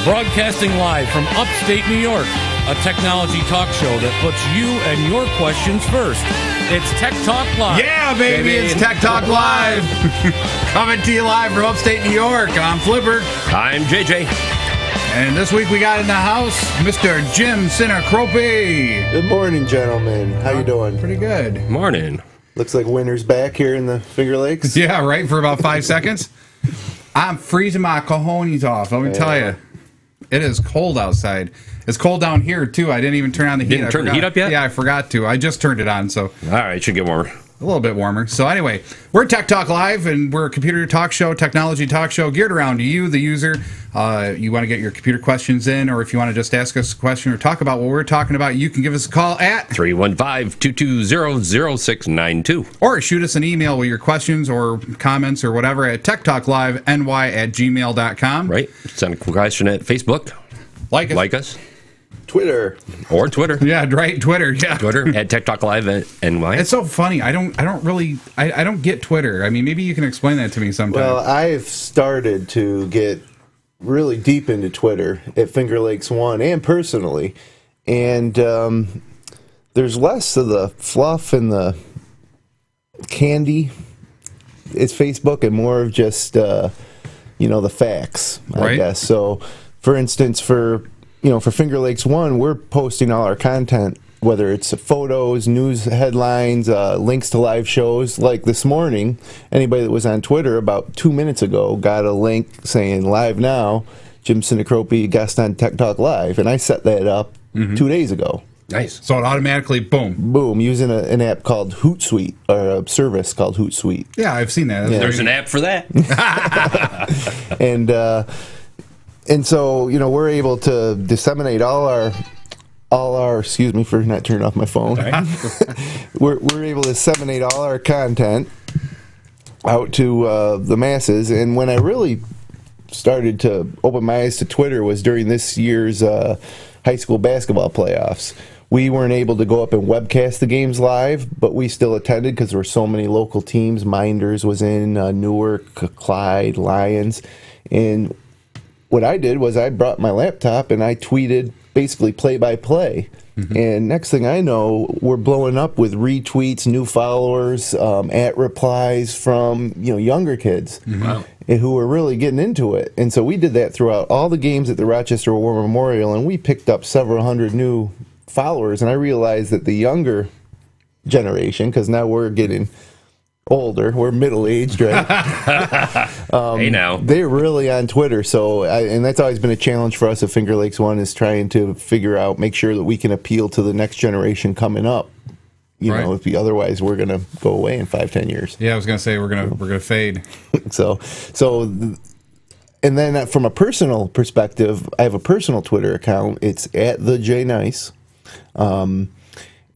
Broadcasting live from upstate New York, a technology talk show that puts you and your questions first. It's Tech Talk Live. Yeah, baby, it's Tech Talk Live. Coming to you live from upstate New York. I'm Flipper. I'm JJ. And this week we got in the house Mr. Jim Sinacropi. Good morning, gentlemen. How you doing? Pretty good. Morning. Looks like winter's back here in the Finger Lakes. Yeah, right, for about 5 seconds. I'm freezing my cojones off, let me tell you. It is cold outside. It's cold down here, too. I didn't even turn on the heat. Didn't turn the heat up yet? Yeah, I forgot to. I just turned it on, so. All right, it should get warmer. A little bit warmer. So anyway, we're Tech Talk Live, and we're a computer talk show, technology talk show, geared around you, the user. You want to get your computer questions in, or if you want to just ask us a question or talk about what we're talking about, you can give us a call at 315-220-0692. Or shoot us an email with your questions or comments or whatever at techtalkliveny@gmail.com. Right. Send a question at Facebook. Like us. Twitter. Or Twitter. Yeah, right. Twitter. Yeah. Twitter at Tech Talk Live NY. It's so funny. I don't get Twitter. I mean, maybe you can explain that to me sometime. Well, I've started to get really deep into Twitter at Finger Lakes One and personally, and there's less of the fluff and the candy. It's Facebook and more of just the facts, I guess. So, for instance, for Finger Lakes One, we're posting all our content, whether it's photos, news headlines, links to live shows. Like this morning, anybody that was on Twitter about 2 minutes ago got a link saying live now, Jim Sinacropi guest on Tech Talk Live, and I set that up 2 days ago. Nice. So it automatically, boom, using an app called Hootsuite, or a service called Hootsuite. Yeah, I've seen that. Yeah. There's an app for that. And so, we're able to disseminate all our excuse me for not turning off my phone. Right. we're able to disseminate all our content out to the masses. And when I really started to open my eyes to Twitter was during this year's high school basketball playoffs. We weren't able to go up and webcast the games live, but we still attended because there were so many local teams. Minders was in, Newark, Clyde, Lions, and what I did was I brought my laptop and I tweeted basically play-by-play. And next thing I know, we're blowing up with retweets, new followers, at replies from younger kids who were really getting into it. And so we did that throughout all the games at the Rochester War Memorial, and we picked up several hundred new followers. And I realized that the younger generation, because now we're getting older, we're middle-aged, right? Hey now. They're really on Twitter, and that's always been a challenge for us at Finger Lakes One, is trying to make sure that we can appeal to the next generation coming up. Otherwise we're gonna go away in 5-10 years. Yeah, I was gonna say we're gonna fade. So, and then from a personal perspective, I have a personal Twitter account. It's at the J Nice.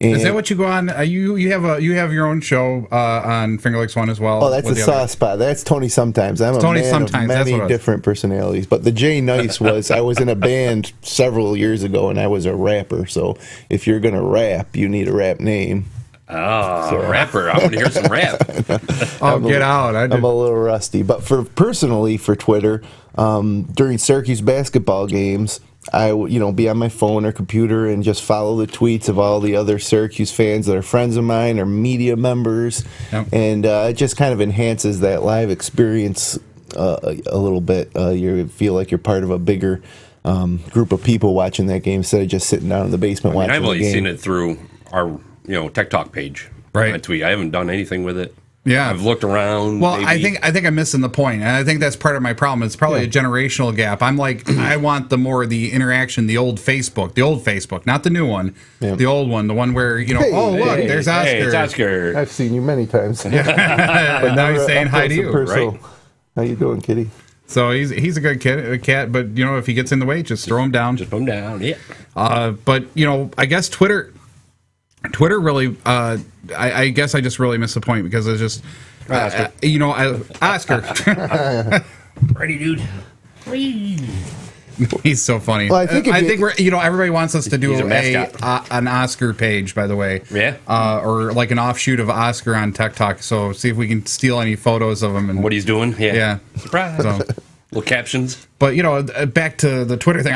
Is that what you go on? You have your own show on Finger Lakes One as well? Oh, that's the CISPA. That's Tony Sometimes. I'm a man of many different personalities. But the J Nice was, I was in a band several years ago, and I was a rapper. So if you're going to rap, you need a rap name. Oh, rapper. I want to hear some rap. Get out. I'm a little rusty. But personally for Twitter, during Syracuse basketball games, I be on my phone or computer and just follow the tweets of all the other Syracuse fans that are friends of mine or media members, and it just kind of enhances that live experience a little bit. You feel like you're part of a bigger group of people watching that game instead of just sitting down in the basement watching the game. I've only seen it through our Tech Talk page. Right. My tweet. I haven't done anything with it. Yeah, I've looked around. Well, maybe. I think I'm missing the point, and I think that's part of my problem. It's probably a generational gap. I'm like, I want the interaction, the old Facebook, not the new one, the old one, the one where there's Oscar. Hey, it's Oscar. I've seen you many times. But now he's saying hi to you, right? How you doing, kitty? So he's a good cat, but if he gets in the way, just throw him down. Just put him down. Yeah. But I guess Twitter really, I guess I just really missed the point because it's just, Oscar. Ready, dude. He's so funny. Well, I think we're, everybody wants us to do an Oscar page, by the way. Yeah. Or like an offshoot of Oscar on Tech Talk. So see if we can steal any photos of him and what he's doing. Yeah. Yeah. Surprise. So, Little captions. But back to the Twitter thing.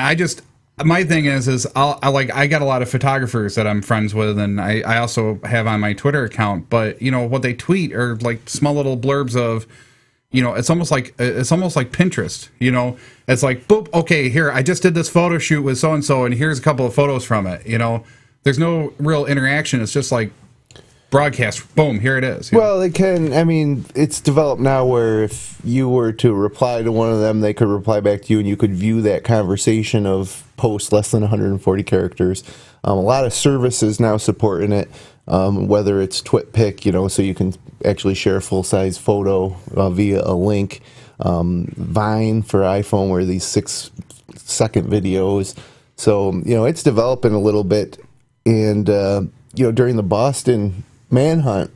My thing is I got a lot of photographers that I'm friends with, and I also have on my Twitter account. But what they tweet are like small little blurbs of, it's almost like Pinterest. It's like, boop, okay, here I just did this photo shoot with so and so, and here's a couple of photos from it. There's no real interaction. It's just like broadcast. Boom, here it is. Well, it can. I mean, it's developed now where if you were to reply to one of them, they could reply back to you, and you could view that conversation of posts less than 140 characters. A lot of services now supporting it, whether it's TwitPic, so you can actually share a full-size photo via a link. Vine for iPhone, where these 6-second videos. So it's developing a little bit, and during the Boston manhunt,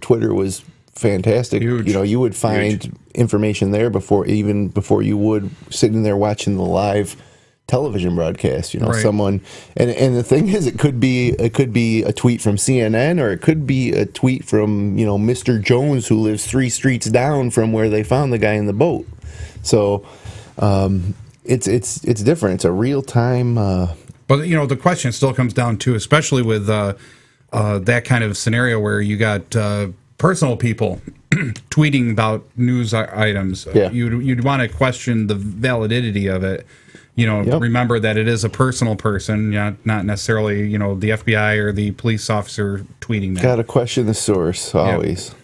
Twitter was fantastic. Huge. You would find information there before you would sitting there watching the live television broadcast. Right. Someone, and the thing is, it could be a tweet from CNN, or it could be a tweet from Mr. Jones, who lives 3 streets down from where they found the guy in the boat. So it's different. It's a real time. But the question still comes down to, especially with that kind of scenario where you got personal people tweeting about news items. Yeah. You'd want to question the validity of it. Remember that it is a personal person, not necessarily the FBI or the police officer tweeting that. Got to question the source always. Yep.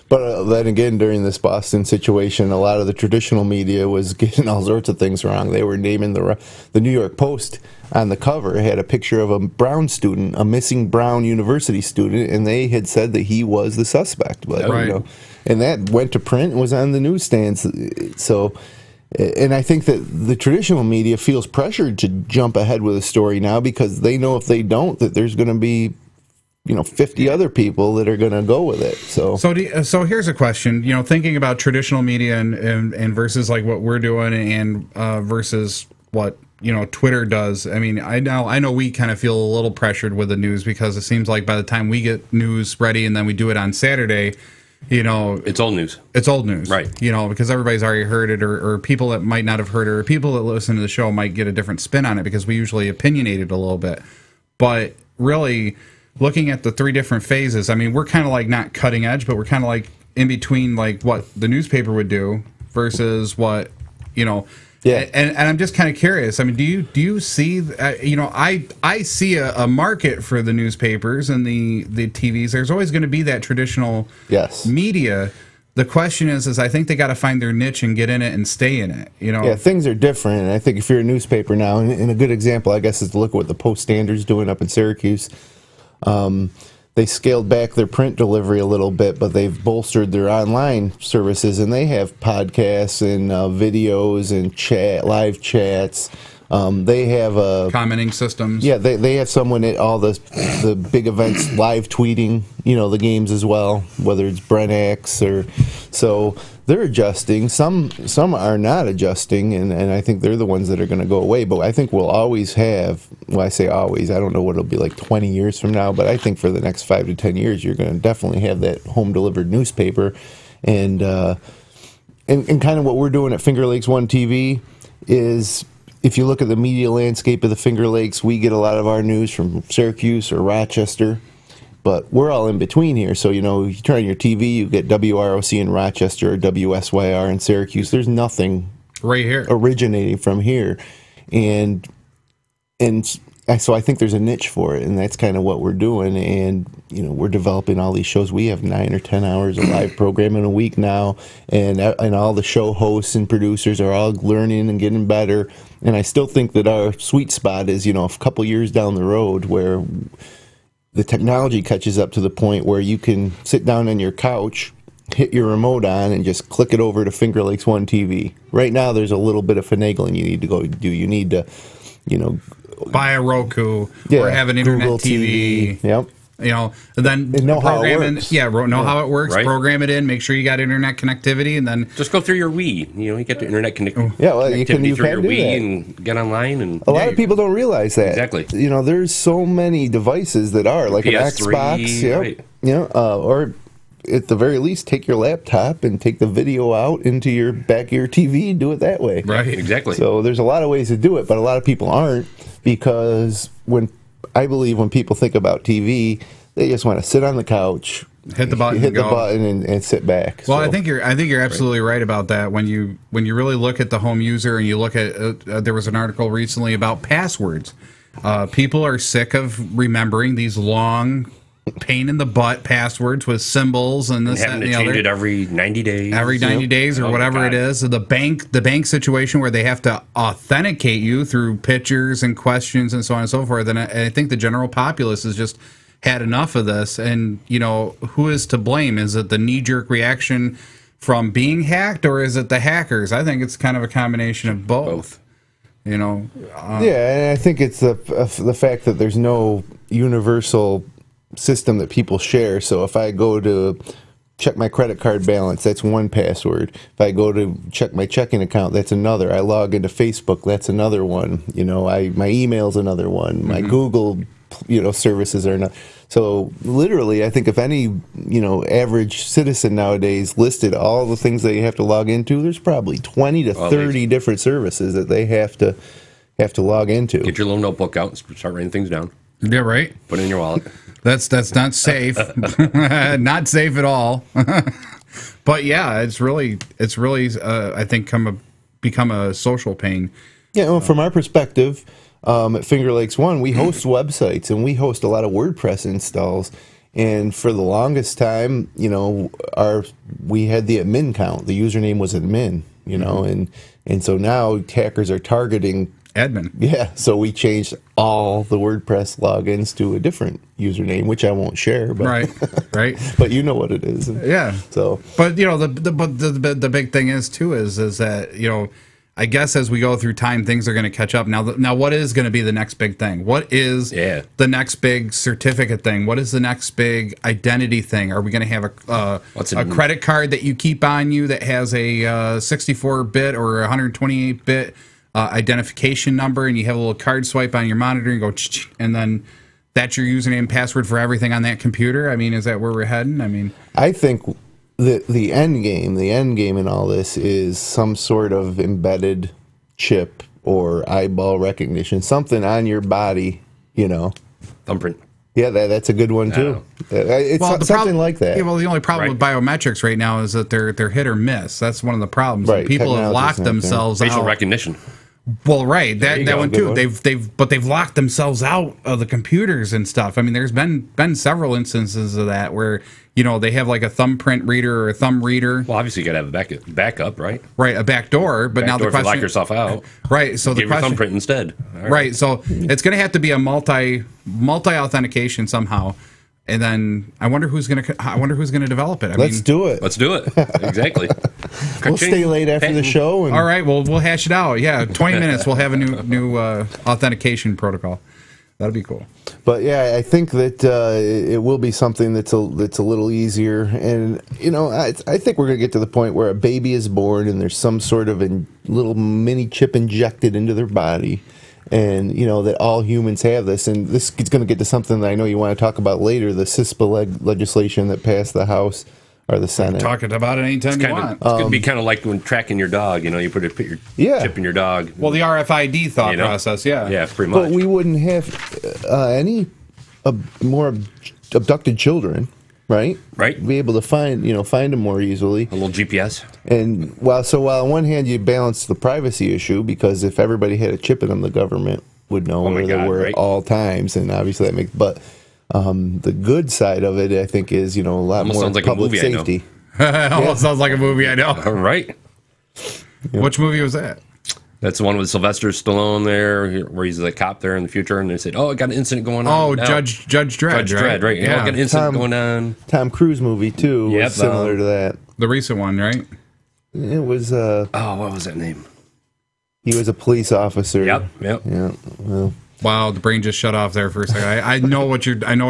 But then again, during this Boston situation, a lot of the traditional media was getting all sorts of things wrong. They were naming the New York Post on the cover had a picture of a Brown student, a missing Brown University student, and they had said that he was the suspect. But and that went to print and was on the newsstands. So, and I think that the traditional media feels pressured to jump ahead with a story now, because they know if they don't, that there's going to be 50 other people that are going to go with it. So here's a question. Thinking about traditional media and versus like what we're doing and versus what Twitter does. I mean, I know we kind of feel a little pressured with the news, because it seems like by the time we get news ready and then we do it on Saturday, it's old news. It's old news, right? Because everybody's already heard it, or people that might not have heard it, or people that listen to the show might get a different spin on it, because we usually opinionate it a little bit. But really, looking at the 3 different phases, I mean, we're kind of like not cutting edge, but we're kind of like in between, like what the newspaper would do versus what, Yeah. And I'm just kind of curious. I mean, do you see, I see a market for the newspapers and the TVs. There's always going to be that traditional media. The question is I think they got to find their niche and get in it and stay in it. Yeah, things are different. And I think if you're a newspaper now, and a good example, I guess, is to look at what the Post Standard's doing up in Syracuse. They scaled back their print delivery a little bit, but they've bolstered their online services, and they have podcasts and videos and live chats. They have commenting systems. Yeah, they have someone at all the big events live tweeting, the games as well, whether it's Brent X or so. They're adjusting. Some are not adjusting, and I think they're the ones that are going to go away. But I think we'll always have, well, I say always, I don't know what it'll be like 20 years from now, but I think for the next 5 to 10 years, you're going to definitely have that home-delivered newspaper. And kind of what we're doing at Finger Lakes One TV is, if you look at the media landscape of the Finger Lakes, we get a lot of our news from Syracuse or Rochester. But we're all in between here. So, you turn on your TV, you get WROC in Rochester or WSYR in Syracuse. There's nothing right here originating from here. And so I think there's a niche for it, and that's kind of what we're doing. And, we're developing all these shows. We have 9 or 10 hours of live programming a week now, and all the show hosts and producers are all learning and getting better. And I still think that our sweet spot is, a couple years down the road where the technology catches up to the point where you can sit down on your couch, hit your remote on, and just click it over to Finger Lakes One TV. Right now, there's a little bit of finagling you need to go do. You need to, buy a Roku or have an internet Google TV. Yep. And then know how it program works. How it works. Right. Program it in. Make sure you got internet connectivity, and then just go through your Wii. You get the internet connectivity. Yeah, well, you can through do your Wii that. and get online. And a lot of people don't realize that. Exactly. There's so many devices that are like PS3, an Xbox. right. Or at the very least, take your laptop and take the video out into your back of your TV and do it that way. Right, exactly. So there's a lot of ways to do it, but a lot of people aren't, because I believe when people think about TV, they just want to sit on the couch, hit the button, and sit back. Well, so. I think you're absolutely right about that. When you really look at the home user and you look at there was an article recently about passwords. People are sick of remembering these long, pain in the butt passwords with symbols and this, having that, to and the change other. it every 90 days. Every 90 days or whatever it is. The bank situation where they have to authenticate you through pictures and questions and so on and so forth. And I think the general populace has just had enough of this. And, who is to blame? Is it the knee-jerk reaction from being hacked, or is it the hackers? I think it's kind of a combination of both. Yeah, and I think it's the fact that there's no universal system that people share. So if I go to check my credit card balance, that's one password. If I go to check my checking account, that's another. I log into Facebook, that's another one. My email's another one. My Google, services are another. So literally, I think if any, average citizen nowadays listed all the things that you have to log into, there's probably 20 to 30 different services that they have to log into. Get your little notebook out and start writing things down. Yeah, right. Put it in your wallet. That's not safe. Not safe at all. But yeah, it's really I think become a social pain. Yeah, well, from our perspective, at Finger Lakes One, we host websites and we host a lot of WordPress installs. And for the longest time, we had the admin count. The username was admin, and so now hackers are targeting admin. Yeah, so we changed all the WordPress logins to a different username, which I won't share. But, right. But you know what it is. Yeah. So, but the big thing is that I guess as we go through time, things are going to catch up. Now, what is going to be the next big thing? What is the next big certificate thing? What is the next big identity thing? Are we going to have a credit card that you keep on you that has a 64-bit or 128-bit identification number, and you have a little card swipe on your monitor and go, and then that's your username and password for everything on that computer? I mean, is that where we're heading? I mean, I think the end game in all this is some sort of embedded chip or eyeball recognition, something on your body, Thumbprint. Yeah, that's a good one too. It's something like that. Yeah, well, the only problem with biometrics right now is that they're hit or miss. That's one of the problems. Right. People have locked themselves out. Facial recognition. Well, right, that one too. They've locked themselves out of the computers and stuff. I mean, there's been several instances of that where they have like a thumbprint reader or a thumb reader. Well, obviously you got to have a backup, right? Right, a back door. But now the question, if you lock yourself out, right? So give your thumbprint instead. Right. So it's going to have to be a multi authentication somehow. And then I wonder who's going to develop it. Let's do it. Let's do it. Exactly. We'll stay late after the show. All right. Well, we'll hash it out. Yeah, 20 minutes. We'll have a new authentication protocol. That'll be cool. But yeah, I think that it will be something that's a little easier. And I think we're going to get to the point where a baby is born and there's some sort of a little mini chip injected into their body. And, that all humans have this. And this is going to get to something that I know you want to talk about later, the CISPA legislation that passed the House or the Senate. Talking about it anytime you want. It's going to be kind of like when tracking your dog. You put your chip in your dog. Well, the RFID thought process, yeah. Yeah, pretty much. But we wouldn't have any more abducted children. Right. Be able to find them more easily. A little GPS. And while on one hand you balance the privacy issue, because if everybody had a chip in them, the government would know where they were at all times, and obviously that makes. But the good side of it, I think, is a lot more sounds like public a movie safety. Almost sounds like a movie I know. All right. Yeah. Which movie was that? That's the one with Sylvester Stallone there, where he's a cop there in the future, and they said, "Oh, I got an incident going on." Oh, Judge Dredd. Judge Dredd, right? Yeah, I got an incident going on. Tom Cruise movie too, was similar to that. The recent one, right? It was. What was that name? He was a police officer. Yep. Yeah. Well. Wow, the brain just shut off there for a second. I know which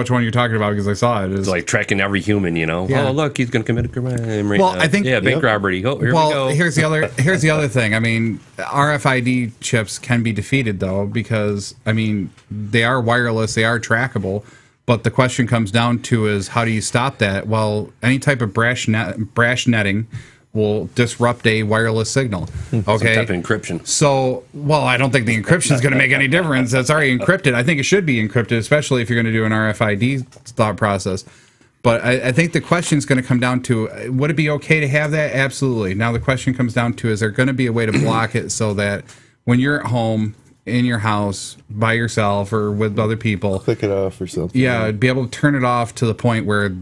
one you're talking about because I saw it. It's like tracking every human, Yeah. Oh, look, he's going to commit a crime right now. I think bank robbery. Oh, here we go. Here's the other thing. I mean, RFID chips can be defeated though, because they are wireless, they are trackable, But the question comes down to is how do you stop that? Well, any type of brash netting will disrupt a wireless signal. Okay. Some type of encryption. So, well, I don't think the encryption is going to make any difference. That's already encrypted. I think it should be encrypted, especially if you're going to do an RFID thought process. But I think the question is going to come down to, would it be okay to have that? Absolutely. Now the question comes down to, is there going to be a way to block it so that when you're at home, in your house, by yourself or with other people, click it off or something. Yeah, be able to turn it off to the point where,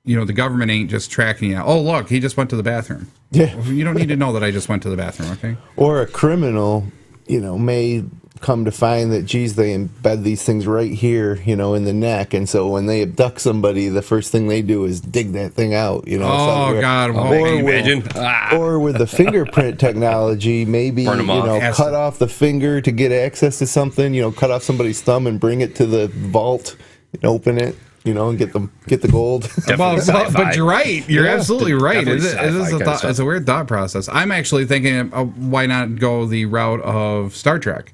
you know, the government ain't just tracking you. Oh, look, he just went to the bathroom. Yeah. You don't need to know that I just went to the bathroom, okay? Or a criminal, you know, may come to find that, geez, they embed these things right here, you know, in the neck. And so when they abduct somebody, the first thing they do is dig that thing out, you know. Oh, God. Or with the fingerprint technology, maybe, you know, cut off the finger to get access to something, you know, cut off somebody's thumb and bring it to the vault and open it. You know, and get the gold. But you're right. You're absolutely right. It's a weird thought process. I'm actually thinking, why not go the route of Star Trek,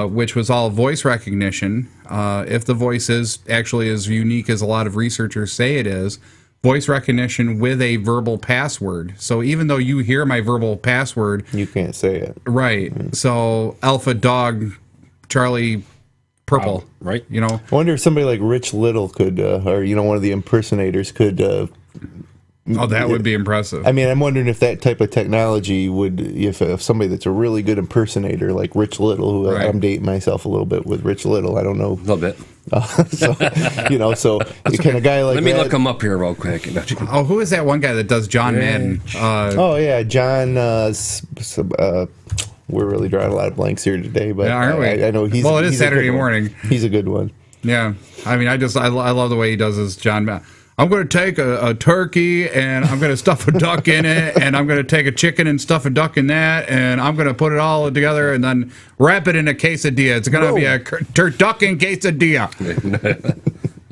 which was all voice recognition. If the voice is actually as unique as a lot of researchers say it is, voice recognition with a verbal password. So even though you hear my verbal password, you can't say it. Right. So Alpha Dog Charlie Purple, right? You know, I wonder if somebody like Rich Little could, or you know, one of the impersonators could. Oh, that would be impressive. I mean, I'm wondering if that type of technology would, if somebody that's a really good impersonator like Rich Little, who I'm dating myself a little bit with Rich Little. I don't know, a little bit. So, you know, so can a guy like Let me look him up here real quick. Oh, who is that one guy that does John Madden? Oh yeah, John. We're really drawing a lot of blanks here today, but aren't we? I know he's. Well, it is he's Saturday morning. He's a good one. Yeah, I mean, I love the way he does his John Madden. I'm going to take a turkey and I'm going to stuff a duck in it, and I'm going to take a chicken and stuff a duck in that, and I'm going to put it all together and then wrap it in a quesadilla. It's going to be a turducken quesadilla.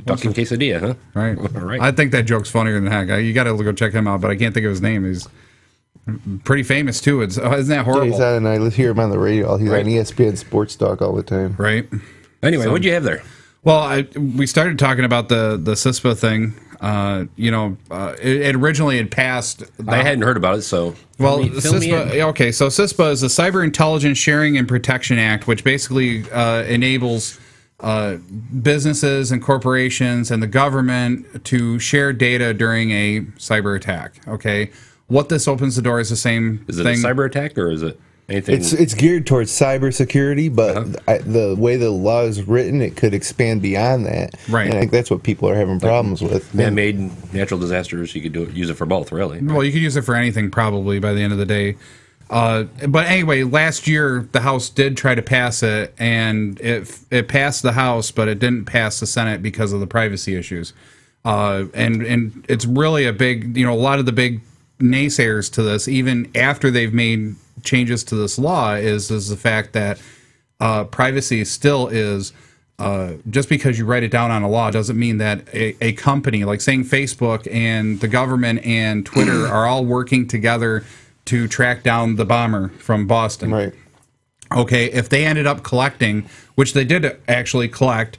Duck and quesadilla, huh? Right. All right. I think that joke's funnier than heck. You got to go check him out, but I can't think of his name. He's pretty famous too. Isn't that horrible? Yeah, and I hear him on the radio. He's on ESPN Sports Talk all the time. Right. Anyway, what'd you have there? Well, we started talking about the CISPA thing. It originally had passed. I hadn't heard about it, so CISPA. Okay, so CISPA is the Cyber Intelligence Sharing and Protection Act, which basically enables businesses and corporations and the government to share data during a cyber attack. Okay. What this opens the door is the same thing. Is it a cyber attack or is it anything? It's geared towards cybersecurity, but the way the law is written, it could expand beyond that. Right. And I think that's what people are having problems with. Man-made natural disasters, you could use it for both, really. Right? Well, you could use it for anything probably by the end of the day. But anyway, last year the House did try to pass it, and it passed the House, but it didn't pass the Senate because of the privacy issues. And it's really a big, a lot of the big naysayers to this, even after they've made changes to this law, is the fact that privacy still is, just because you write it down on a law doesn't mean that a company, like saying Facebook and the government and Twitter are all working together to track down the bomber from Boston. Right. Okay, if they ended up collecting, which they did actually collect,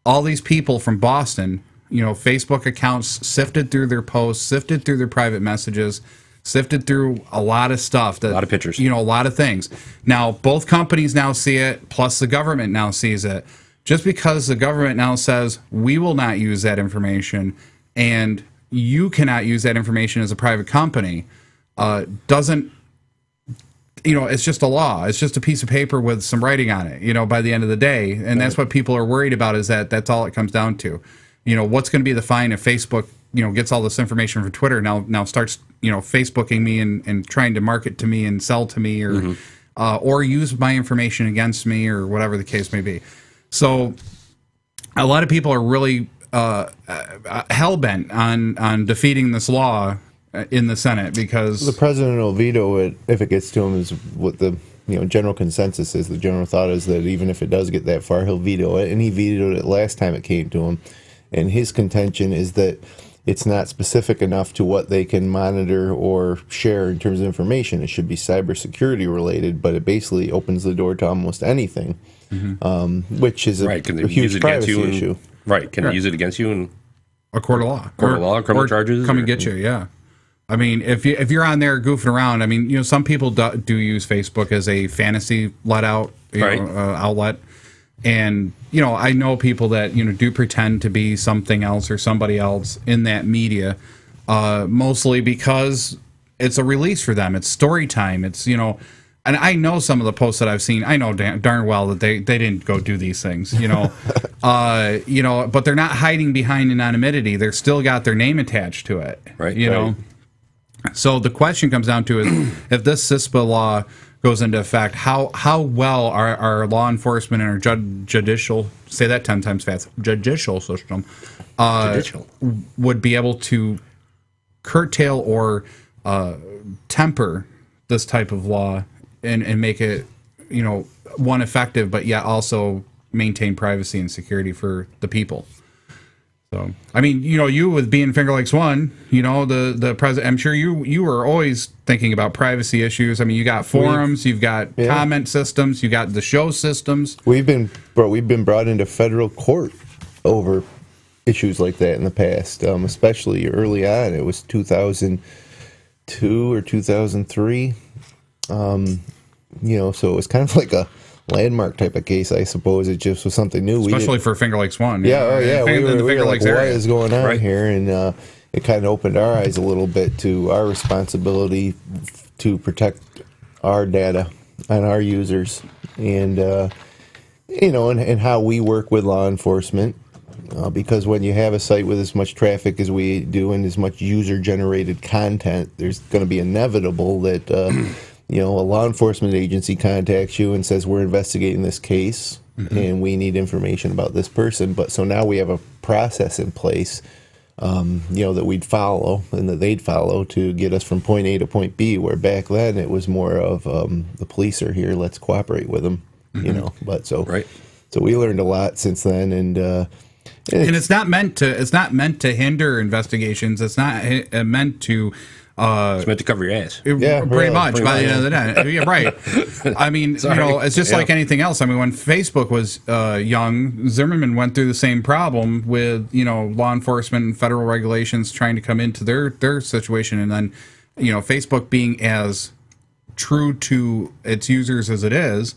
all these people from Boston, Facebook accounts sifted through their posts, sifted through their private messages, sifted through a lot of stuff. A lot of pictures. A lot of things. Now, both companies now see it, plus the government now sees it. Just because the government now says, we will not use that information, and you cannot use that information as a private company, doesn't... it's just a law. It's just a piece of paper with some writing on it, by the end of the day. And that's what people are worried about, is that's all it comes down to. What's going to be the fine if Facebook, gets all this information from Twitter, now starts, Facebooking me and trying to market to me and sell to me, or use my information against me, or whatever the case may be. So a lot of people are really hell-bent on defeating this law in the Senate, because the president will veto it if it gets to him, is what the general consensus is. The general thought is that even if it does get that far, he'll veto it, and he vetoed it last time it came to him. And his contention is that it's not specific enough to what they can monitor or share in terms of information. It should be cybersecurity related, but it basically opens the door to almost anything, which is a huge privacy issue. Right. Can they use it against you in a court of law, criminal charges? Come and get you. Yeah. I mean, if you're on there goofing around, I mean, some people do use Facebook as a fantasy let out outlet. And, I know people that, do pretend to be something else or somebody else in that media, mostly because it's a release for them. It's story time. It's, and I know some of the posts that I've seen, I know darn well that they didn't go do these things, but they're not hiding behind anonymity. They're still got their name attached to it, right? Know? So the question comes down to is if this CISPA law goes into effect, how well our law enforcement and our judicial, say that 10 times fast, judicial system would be able to curtail or temper this type of law and make it, one, effective, but yet also maintain privacy and security for the people. So, I mean, you with being Finger Lakes One, the president, I'm sure you were always thinking about privacy issues. I mean, you got forums, you've got comment systems, you got the show systems. We've been brought into federal court over issues like that in the past, especially early on. It was 2002 or 2003. So it was kind of like a landmark type of case, I suppose. It just was something new. Especially for Finger Lakes One. Yeah, oh yeah. We were like, what is going on right here? And it kind of opened our eyes a little bit to our responsibility to protect our data and our users, and and how we work with law enforcement. Because when you have a site with as much traffic as we do and as much user-generated content, there's going to be inevitable that a law enforcement agency contacts you and says, we're investigating this case and we need information about this person. But so now we have a process in place, that we'd follow and that they'd follow to get us from point A to point B, where back then it was more of the police are here, let's cooperate with them, But so we learned a lot since then, and it's not meant to hinder investigations. It's not meant to. It's meant to cover your ass. Pretty much by the end of the day. Yeah, right. I mean, it's just like anything else. I mean, when Facebook was young, Zimmerman went through the same problem with, law enforcement and federal regulations trying to come into their situation. And then, Facebook being as true to its users as it is,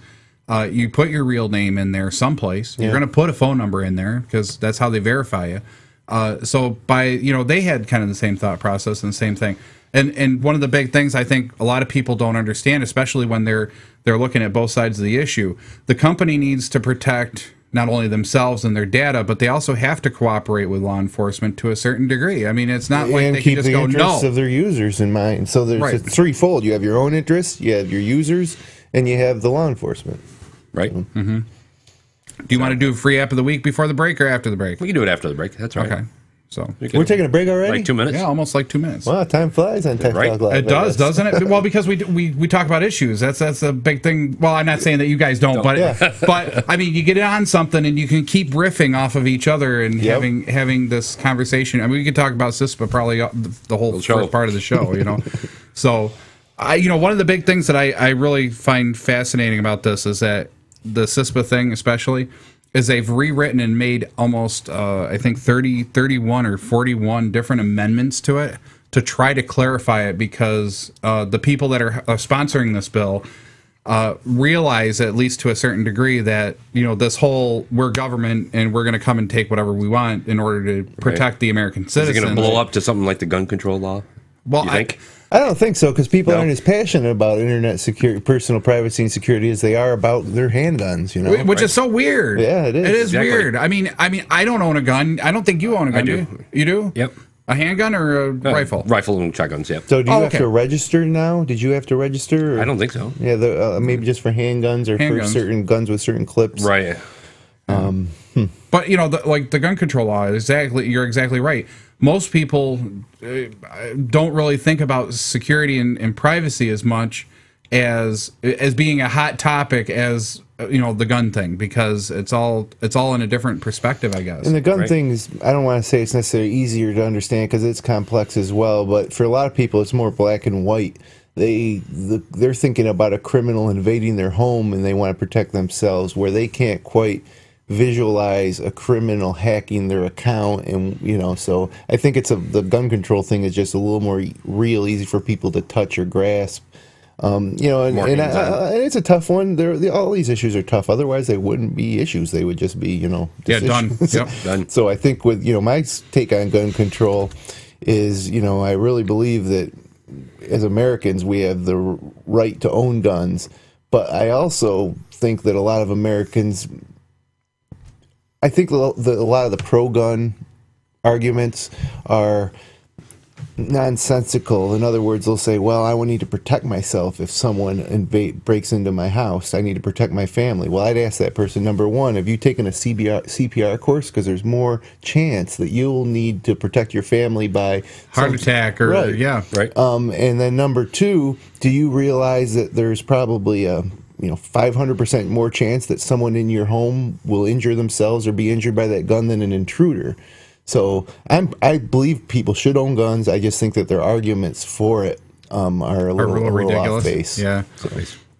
you put your real name in there someplace. You're going to put a phone number in there because that's how they verify you. So they had kind of the same thought process and the same thing. And one of the big things I think a lot of people don't understand, especially when they're looking at both sides of the issue, the company needs to protect not only themselves and their data, but they also have to cooperate with law enforcement to a certain degree. I mean, it's not like they can just go, no. And keep the interests of their users in mind. So it's threefold. You have your own interests, you have your users, and you have the law enforcement. Right. Mm-hmm. Do you want to do a free app of the week before the break or after the break? We can do it after the break. That's right. Okay. So we're taking a break already? Like 2 minutes? Yeah, almost like 2 minutes. Wow, time flies on Tech Talk Live. It does, doesn't it? Well, because we talk about issues. That's a big thing. Well, I'm not saying that you guys don't, but I mean, you get on something and you can keep riffing off of each other and having this conversation. I mean, we could talk about CISPA probably the whole first part of the show, So, one of the big things that I really find fascinating about this is that the CISPA thing especially is they've rewritten and made almost, I think, 31 or 41 different amendments to it to try to clarify it because the people that are sponsoring this bill realize, at least to a certain degree, that, this whole we're government and we're going to come and take whatever we want in order to protect the American citizens. Is it going to blow up to something like the gun control law? Well, you think? I don't think so, because people aren't as passionate about internet security, personal privacy and security as they are about their handguns, Which is so weird. Yeah, it is. It is weird. I mean, I don't own a gun. I don't think you own a gun, do you? You do? Yep. A handgun or a rifle? Rifle and shotguns, yep. So do you have to register now? Did you have to register? I don't think so. Yeah, maybe just for handguns or for certain guns with certain clips. Right. But, the gun control law, you're exactly right. Most people don't really think about security and privacy as much as being a hot topic as the gun thing, because it's all in a different perspective, I guess. And the gun thing is, I don't want to say it's necessarily easier to understand because it's complex as well, but for a lot of people it's more black and white. They're thinking about a criminal invading their home and they want to protect themselves, where they can't quite visualize a criminal hacking their account, and so I think the gun control thing is just a little more real, easy for people to touch or grasp. And it's a tough one. All these issues are tough. Otherwise, they wouldn't be issues. They would just be, done. Yep, done. So I think with my take on gun control is, I really believe that as Americans we have the right to own guns, but I also think that a lot of Americans, I think a lot of the pro-gun arguments are nonsensical. In other words, they'll say, well, I will need to protect myself if someone breaks into my house. I need to protect my family. Well, I'd ask that person, number one, have you taken a CPR course? Because there's more chance that you'll need to protect your family by heart attack or right. Yeah. Right. And then number two, do you realize that there's probably a 500% more chance that someone in your home will injure themselves or be injured by that gun than an intruder? So I believe people should own guns. I just think that their arguments for it are a little ridiculous. Off base. Yeah.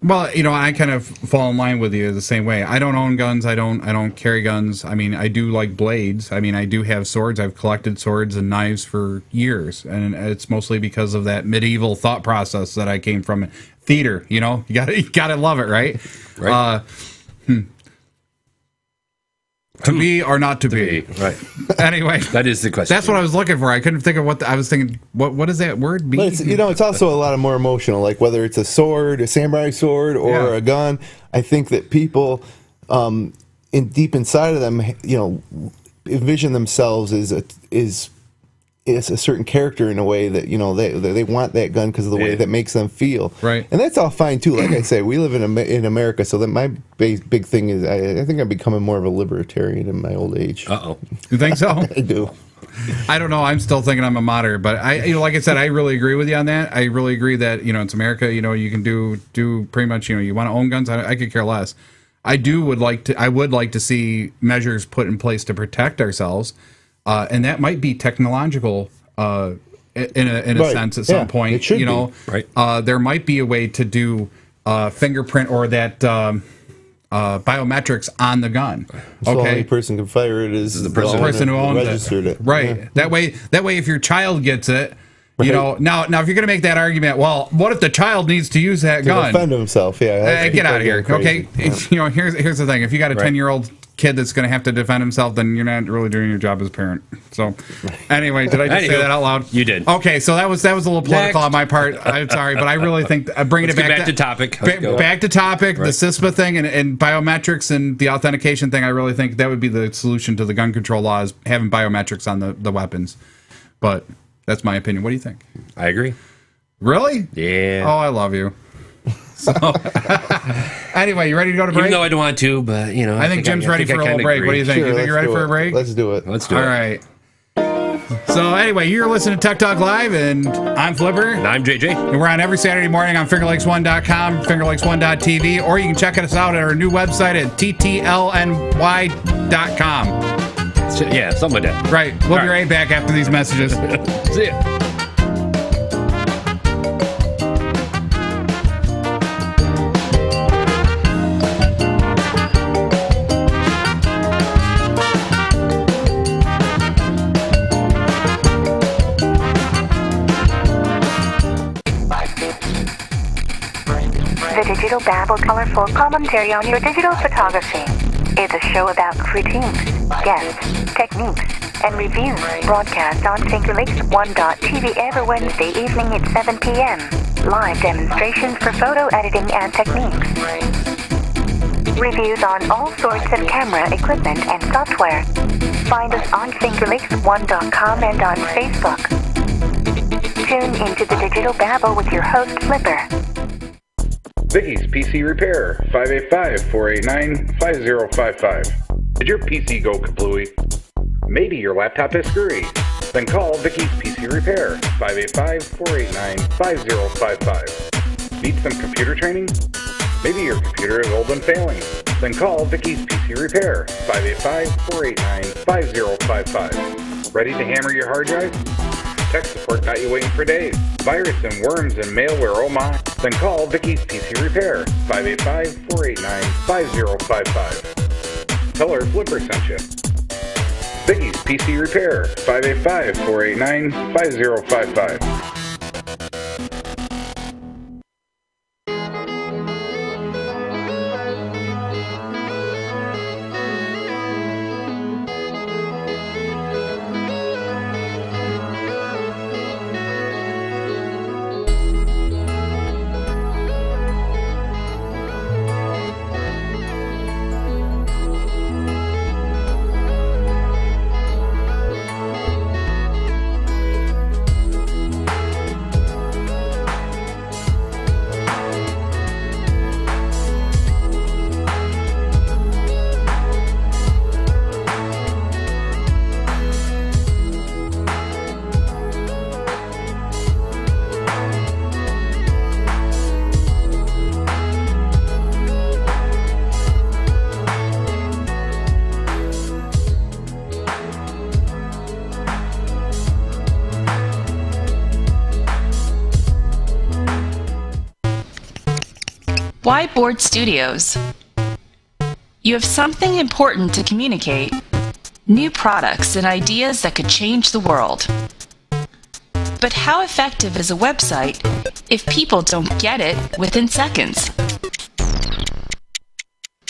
Well, I kind of fall in line with you the same way. I don't own guns. I don't carry guns. I mean, I do like blades. I mean, I do have swords. I've collected swords and knives for years, and it's mostly because of that medieval thought process that I came from. Theater, you gotta love it, right? Right. To be or not to be. Right. Anyway, that is the question. That's what I was looking for. I couldn't think of what I was thinking. What is that word? But it's also a lot of more emotional. Like whether it's a sword, a samurai sword, or a gun. I think that people, deep inside of them, envision themselves as a certain character in a way that they want that gun because of the way that makes them feel. Right. And that's all fine too. Like I say, we live in America, so that my big thing is I think I'm becoming more of a libertarian in my old age. Uh-oh. You think so? I do. I don't know. I'm still thinking I'm a moderate, but like I said, I really agree with you on that. I really agree that it's America. You can do pretty much. You want to own guns. I could care less. I would like to see measures put in place to protect ourselves. And that might be technological in a sense at some point. It should be. Right. There might be a way to do fingerprint or that biometrics on the gun. So the only person can fire it is the person who owns registered it. Right. Yeah. That way, if your child gets it, now if you're going to make that argument, well, what if the child needs to use that gun? Defend himself, get out of here. Okay. Here's the thing. If you got a 10-year-old kid that's going to have to defend himself, then you're not really doing your job as a parent. So, anyway, did I just say that out loud? You did. Okay, so that was a little political on my part. I'm sorry, but I really think bringing it back to topic. Back to topic. Right. The CISPA thing and biometrics and the authentication thing. I really think that would be the solution to the gun control laws, having biometrics on the weapons. But that's my opinion. What do you think? I agree. Really? Yeah. Oh, I love you. So, anyway, you ready to go to break? Even though I don't want to, but I think Jim's ready for a little break. What do you think? Sure, You think you're ready for a break? Let's do it. Let's do it. All right. So anyway, you're listening to Tech Talk Live, and I'm Flipper. And I'm JJ. And we're on every Saturday morning on FingerLakes1.com, FingerLakes1.tv, or you can check us out at our new website at ttlny.com. Yeah, something like that. Right. We'll be right back after these messages. See ya. The Digital Babble colorful commentary on your digital photography. It's a show about critiques, guests, techniques, and reviews. Broadcast on FingerLakes1.tv every Wednesday evening at 7 p.m. Live demonstrations for photo editing and techniques. Reviews on all sorts of camera equipment and software. Find us on FingerLakes1.com and on Facebook. Tune into the Digital Babble with your host, Flipper. Vicky's PC Repair, 585-489-5055. Did your PC go kablooey? Maybe your laptop is screwy? Then call Vicky's PC Repair, 585-489-5055. Need some computer training? Maybe your computer is old and failing? Then call Vicky's PC Repair, 585-489-5055. Ready to hammer your hard drive? Tech support got you waiting for days. Virus and worms and malware, oh my. Then call Vicky's PC Repair, 585-489-5055. tell her Flipper sent you. Biggie's PC Repair, 585-489-5055. Why Board Studios? You have something important to communicate. New products and ideas that could change the world. But how effective is a website if people don't get it within seconds?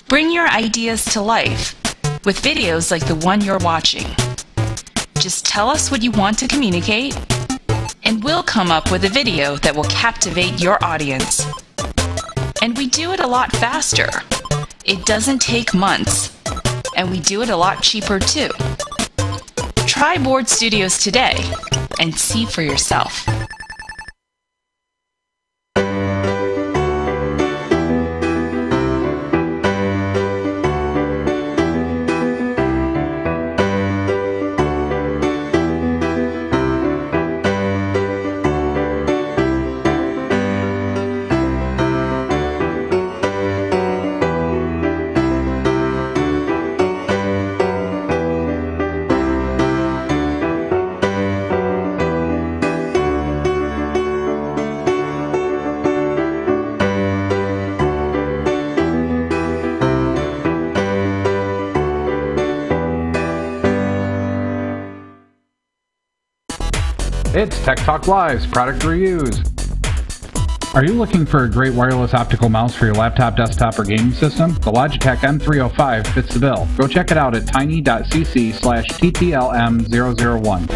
Bring your ideas to life with videos like the one you're watching. Just tell us what you want to communicate, and we'll come up with a video that will captivate your audience. And we do it a lot faster. It doesn't take months, and we do it a lot cheaper too. Try Board Studios today and see for yourself. It's Tech Talk Live's product reviews. Are you looking for a great wireless optical mouse for your laptop, desktop, or gaming system? The Logitech M305 fits the bill. Go check it out at tiny.cc/TTLM001.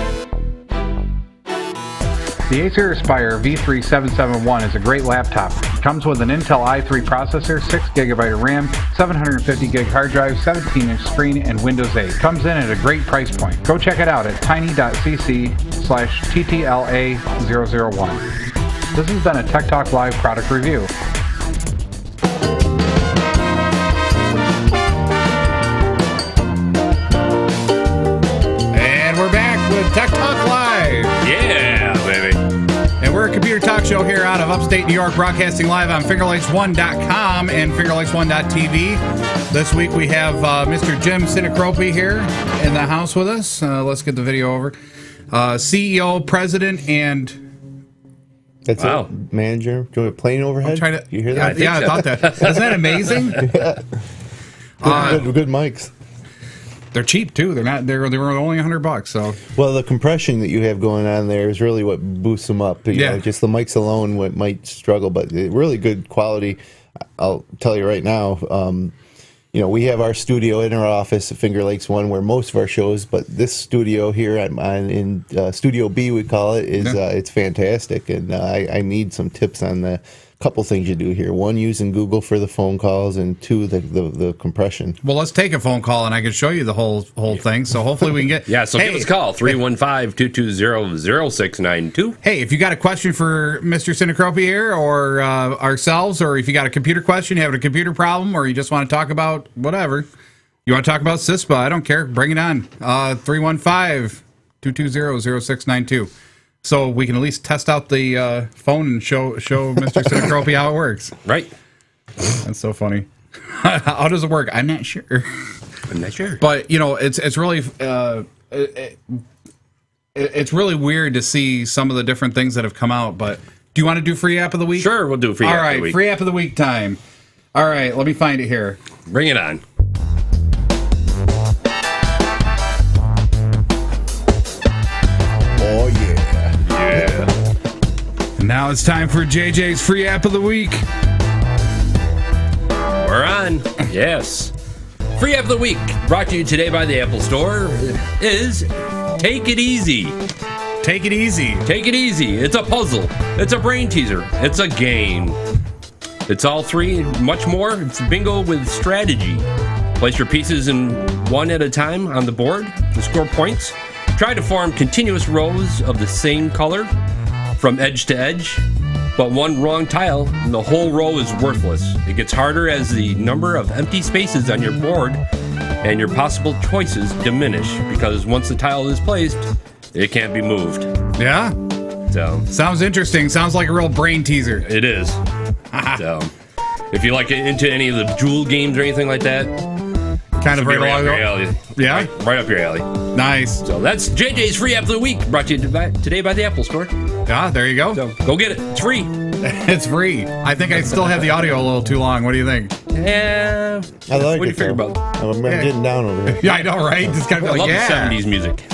The Acer Aspire V3771 is a great laptop. It comes with an Intel i3 processor, 6GB of RAM, 750GB hard drive, 17-inch screen, and Windows 8. Comes in at a great price point. Go check it out at tiny.cc/TTLA001. This has been a Tech Talk Live product review. And we're back with Tech Talk Live. Yeah, baby. And we're a computer talk show here out of upstate New York, broadcasting live on FingerLakes1.com and FingerLakes1.tv. This week we have Mr. Jim Sinacropi here in the house with us. Let's get the video over. CEO, president, and... That's wow. it. Manager. Do you want a plane overhead? I'm trying to, you hear that? Yeah, I thought that. Isn't that amazing? Yeah. Good mics. They're cheap too. They were only $100. So well, the compression that you have going on there is really what boosts them up. You know, just the mics alone might struggle, but really good quality. I'll tell you right now. You know, we have our studio in our office at Finger Lakes One, where most of our shows. But this studio here in Studio B, we call it, is it's fantastic, and I need some tips on the couple things you do here. One, using Google for the phone calls, and two, the compression. Well, let's take a phone call, and I can show you the whole thing. So hopefully we can get... Yeah, so give us a call, 315-220-0692. Hey, if you got a question for Mr. Sinacropi here, or ourselves, or if you got a computer question, you have a computer problem, or you just want to talk about whatever, you want to talk about CISPA, I don't care, bring it on. 315-220-0692. So we can at least test out the phone and show Mr. Sinacropi how it works. Right. That's so funny. How does it work? I'm not sure. But you know, it's really it's really weird to see some of the different things that have come out. But do you want to do free app of the week? Sure, we'll do free app of the week. All right, free app of the week time. All right, let me find it here. Bring it on. Now it's time for JJ's free app of the week. We're on. Yes. Free app of the week, brought to you today by the Apple Store, is Take It Easy. Take it easy. Take it easy. It's a puzzle. It's a brain teaser. It's a game. It's all three and much more. It's bingo with strategy. Place your pieces in one at a time on the board to score points. Try to form continuous rows of the same color from edge to edge, but one wrong tile and the whole row is worthless. It gets harder as the number of empty spaces on your board and your possible choices diminish, because once the tile is placed, it can't be moved. Yeah? So Sounds interesting. Sounds like a real brain teaser. it is. So if you like into any of the Jewel games or anything like that, Kind of should be right right along up your alley. Yeah? Right up your alley. Nice. So that's JJ's free app of the week, brought to you today by the Apple Store. Yeah, there you go. So go get it. It's free. It's free. I think I still have the audio a little too long. What do you think? Yeah. I like What do you it. figure though. about? I'm getting down over here. Yeah, I know, right? Just kind of I like, love yeah. the 70s music.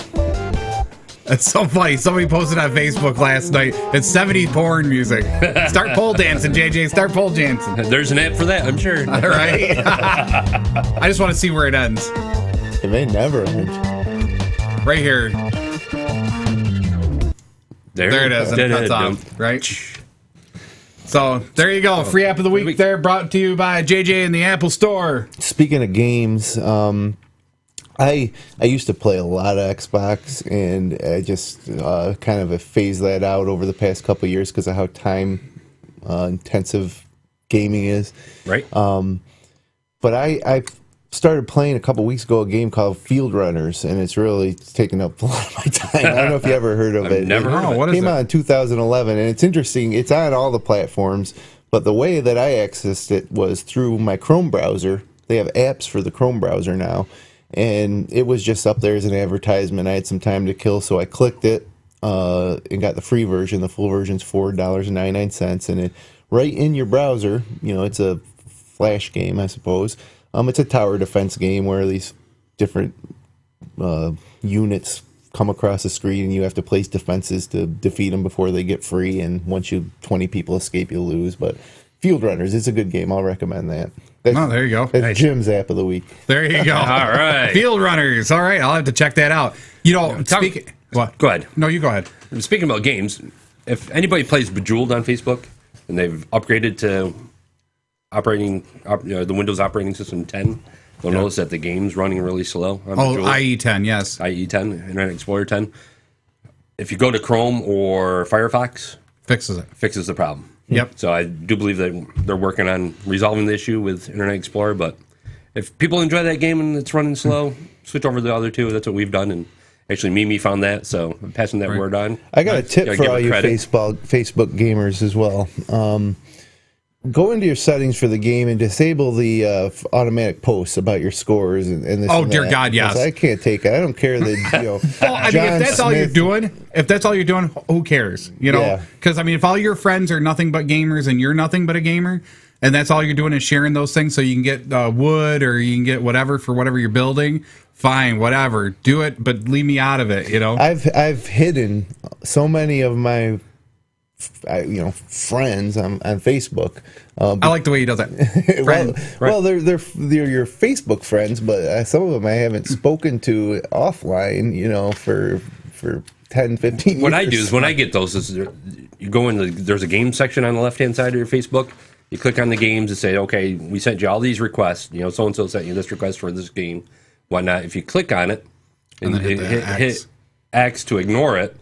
It's so funny. Somebody posted on Facebook last night. It's 70s porn music. Start pole dancing, JJ. Start pole dancing. There's an app for that, I'm sure. All right. I just want to see where it ends. It may never end. Right here. There it is. And it cuts off. Right? So there you go. Free app of the week there, brought to you by JJ in the Apple Store. Speaking of games, I used to play a lot of Xbox, and I just kind of phased that out over the past couple of years because of how time intensive gaming is. Right. But I started playing a couple weeks ago a game called Field Runners, and it's really taken up a lot of my time. I don't know if you ever heard of it. never heard of it. What is Came it? out in 2011, and it's interesting. It's on all the platforms, but the way that I accessed it was through my Chrome browser. They have apps for the Chrome browser now, and it was just up there as an advertisement. I had some time to kill, so I clicked it and got the free version. The full version's $4.99, and it right in your browser. You know, it's a Flash game, I suppose. It's a tower defense game where these different units come across the screen, and you have to place defenses to defeat them before they get free. And once 20 people escape, you lose. But Field Runners, it's a good game. I'll recommend that. Oh, there you go. That's Jim's app of the week. There you go. All right. Field Runners. All right. I'll have to check that out. You know, speaking. What? Go ahead. No, you go ahead. Speaking about games, if anybody plays Bejeweled on Facebook and they've upgraded to the Windows operating system 10, they'll notice that the game's running really slow on Bejeweled. IE10, yes. IE10, Internet Explorer 10. If you go to Chrome or Firefox, Fixes it. fixes the problem. Yep. So I do believe that they're working on resolving the issue with Internet Explorer, but if people enjoy that game and it's running slow, switch over to the other two. That's what we've done, and actually Mimi found that, so I'm passing that word on. I got a tip Gotta for give all her you credit. Facebook gamers as well. Go into your settings for the game and disable the automatic posts about your scores and this. Oh, and dear that. God, yes. 'Cause I can't take it. I don't care that Well, I mean, John if that's all you're Smith- doing, who cares? You know, Yeah. because I mean, if all your friends are nothing but gamers and you're nothing but a gamer, and that's all you're doing is sharing those things, so you can get wood or you can get whatever for whatever you're building. Fine, whatever, do it, but leave me out of it. You know, I've hidden so many of my friends on Facebook. I like the way he does it. Well, they're your Facebook friends, but some of them I haven't spoken to offline. You know, for 10, 15 years. What I do is when I get those, you go in there's a game section on the left-hand side of your Facebook. You click on the games and say, okay, we sent you all these requests. You know, so-and-so sent you this request for this game, whatnot. If you click on it and then hit X to ignore it,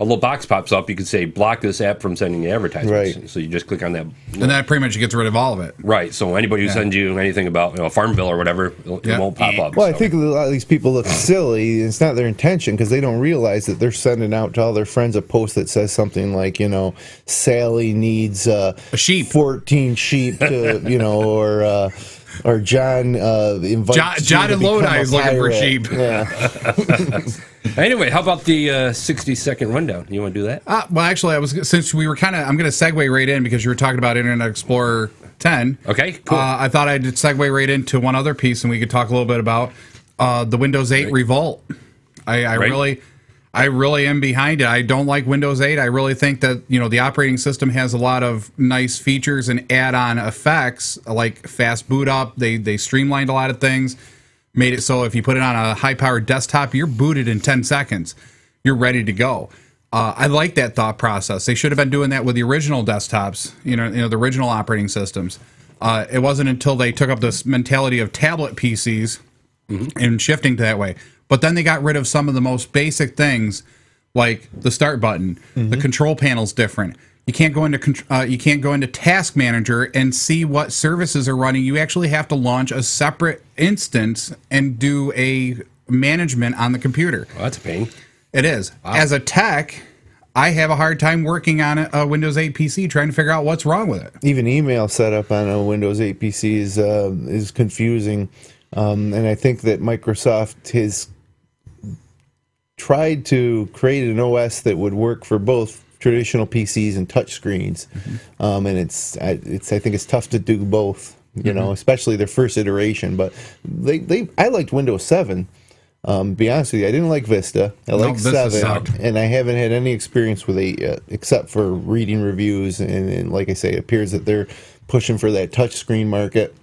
a little box pops up. You can say, block this app from sending you advertisements. Right. So you just click on that. And that pretty much gets rid of all of it. Right. So anybody who sends you anything about Farmville or whatever, it won't pop up. Well, I So- think a lot of these people look silly. It's not their intention because they don't realize that they're sending out to all their friends a post that says something like, Sally needs a sheep, 14 sheep to, or John invites John you and to Lodi become a is looking for pirate. sheep. Yeah. Anyway, how about the 60-second rundown? You want to do that? Well, actually, since we were I'm going to segue right in because you were talking about Internet Explorer 10. Okay, cool. I thought I'd segue right into one other piece, and we could talk a little bit about the Windows 8 Revolt. I I really am behind it. I don't like Windows 8. I really think that, the operating system has a lot of nice features and add-on effects, like fast boot up. They streamlined a lot of things, made it so if you put it on a high-powered desktop, you're booted in 10 seconds. You're ready to go. I like that thought process. They should have been doing that with the original desktops, the original operating systems. It wasn't until they took up this mentality of tablet PCs and shifting to that way. But then they got rid of some of the most basic things, like the start button. The control panel's different. You can't go into Task Manager and see what services are running. You actually have to launch a separate instance and do a management on the computer. Oh, that's a pain. It is. Wow. As a tech, I have a hard time working on a Windows 8 PC trying to figure out what's wrong with it. Even email setup on a Windows 8 PC is confusing, and I think that Microsoft has tried to create an OS that would work for both traditional PCs and touchscreens, and I think it's tough to do both. Especially their first iteration. But I liked Windows 7. Be honest with you, I didn't like Vista. I liked 7, and I haven't had any experience with 8 yet, except for reading reviews. And like I say, it appears that they're pushing for that touchscreen market,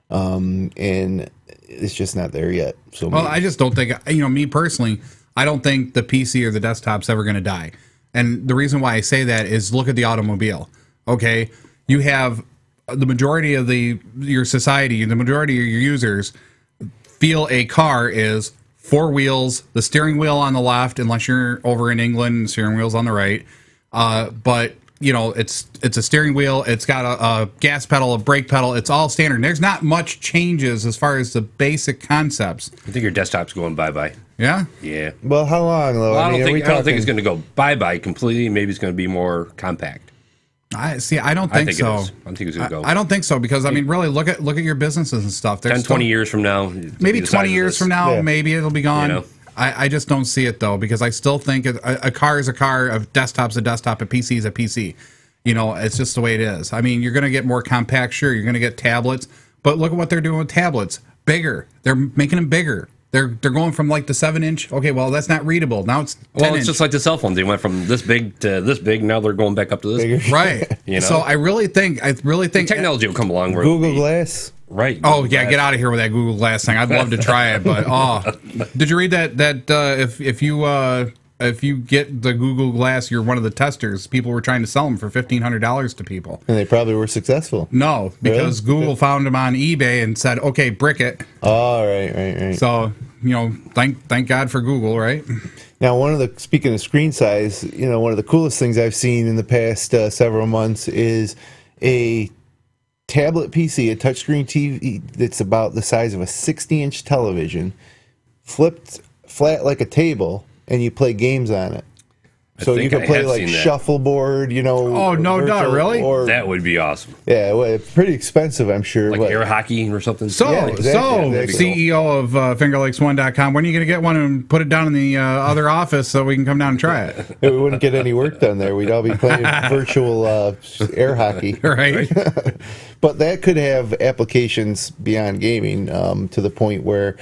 and it's just not there yet. So, well, I just don't think, me personally, I don't think the PC or the desktop's ever going to die. And the reason why I say that is look at the automobile. Okay, you have the majority of your society, the majority of your users feel a car is 4 wheels, the steering wheel on the left, unless you're over in England, the steering wheel's on the right. But it's a steering wheel. It's got a gas pedal, a brake pedal. It's all standard. There's not much changes as far as the basic concepts. I think your desktop's going bye-bye. Yeah? Yeah. Well, how long, though? Well, I don't think it's going to go bye-bye completely. Maybe it's going to be more compact. I don't think so. I think it's going to go. I don't think so because, really, look at your businesses and stuff. 10, 20 years from now. Maybe 20 years from now, maybe it'll be gone. I just don't see it, though, because I still think a car is a car, a desktop's a desktop, a PC is a PC. It's just the way it is. You're going to get more compact, sure. You're going to get tablets, but look at what they're doing with tablets. Bigger. They're making them bigger. They're going from like the 7-inch. Okay, well that's not readable. Now it's 10-inch. Well, it's just like the cell phones. They went from this big to this big. Now they're going back up to this bigger. Right. So I really think technology will come along. Where Google Glass. Right. Oh yeah, get out of here with that Google Glass thing. I'd love to try it, but did you read that if you get the Google Glass, you're one of the testers. People were trying to sell them for $1,500 to people, and they probably were successful. No, because Google found them on eBay and said, "Okay, brick it." Oh, right. So thank God for Google, right? Now, speaking of screen size, one of the coolest things I've seen in the past several months is a tablet PC, a touchscreen TV that's about the size of a 60-inch television, flipped flat like a table, and you play games on it. So you can play like shuffleboard, Oh, no doubt, really? That would be awesome. Yeah, well, it's pretty expensive, I'm sure. Like air hockey or something. Exactly. CEO of FingerLakes1.com, when are you going to get one and put it down in the other office so we can come down and try it? We wouldn't get any work done there. We'd all be playing virtual air hockey. Right. But that could have applications beyond gaming to the point where...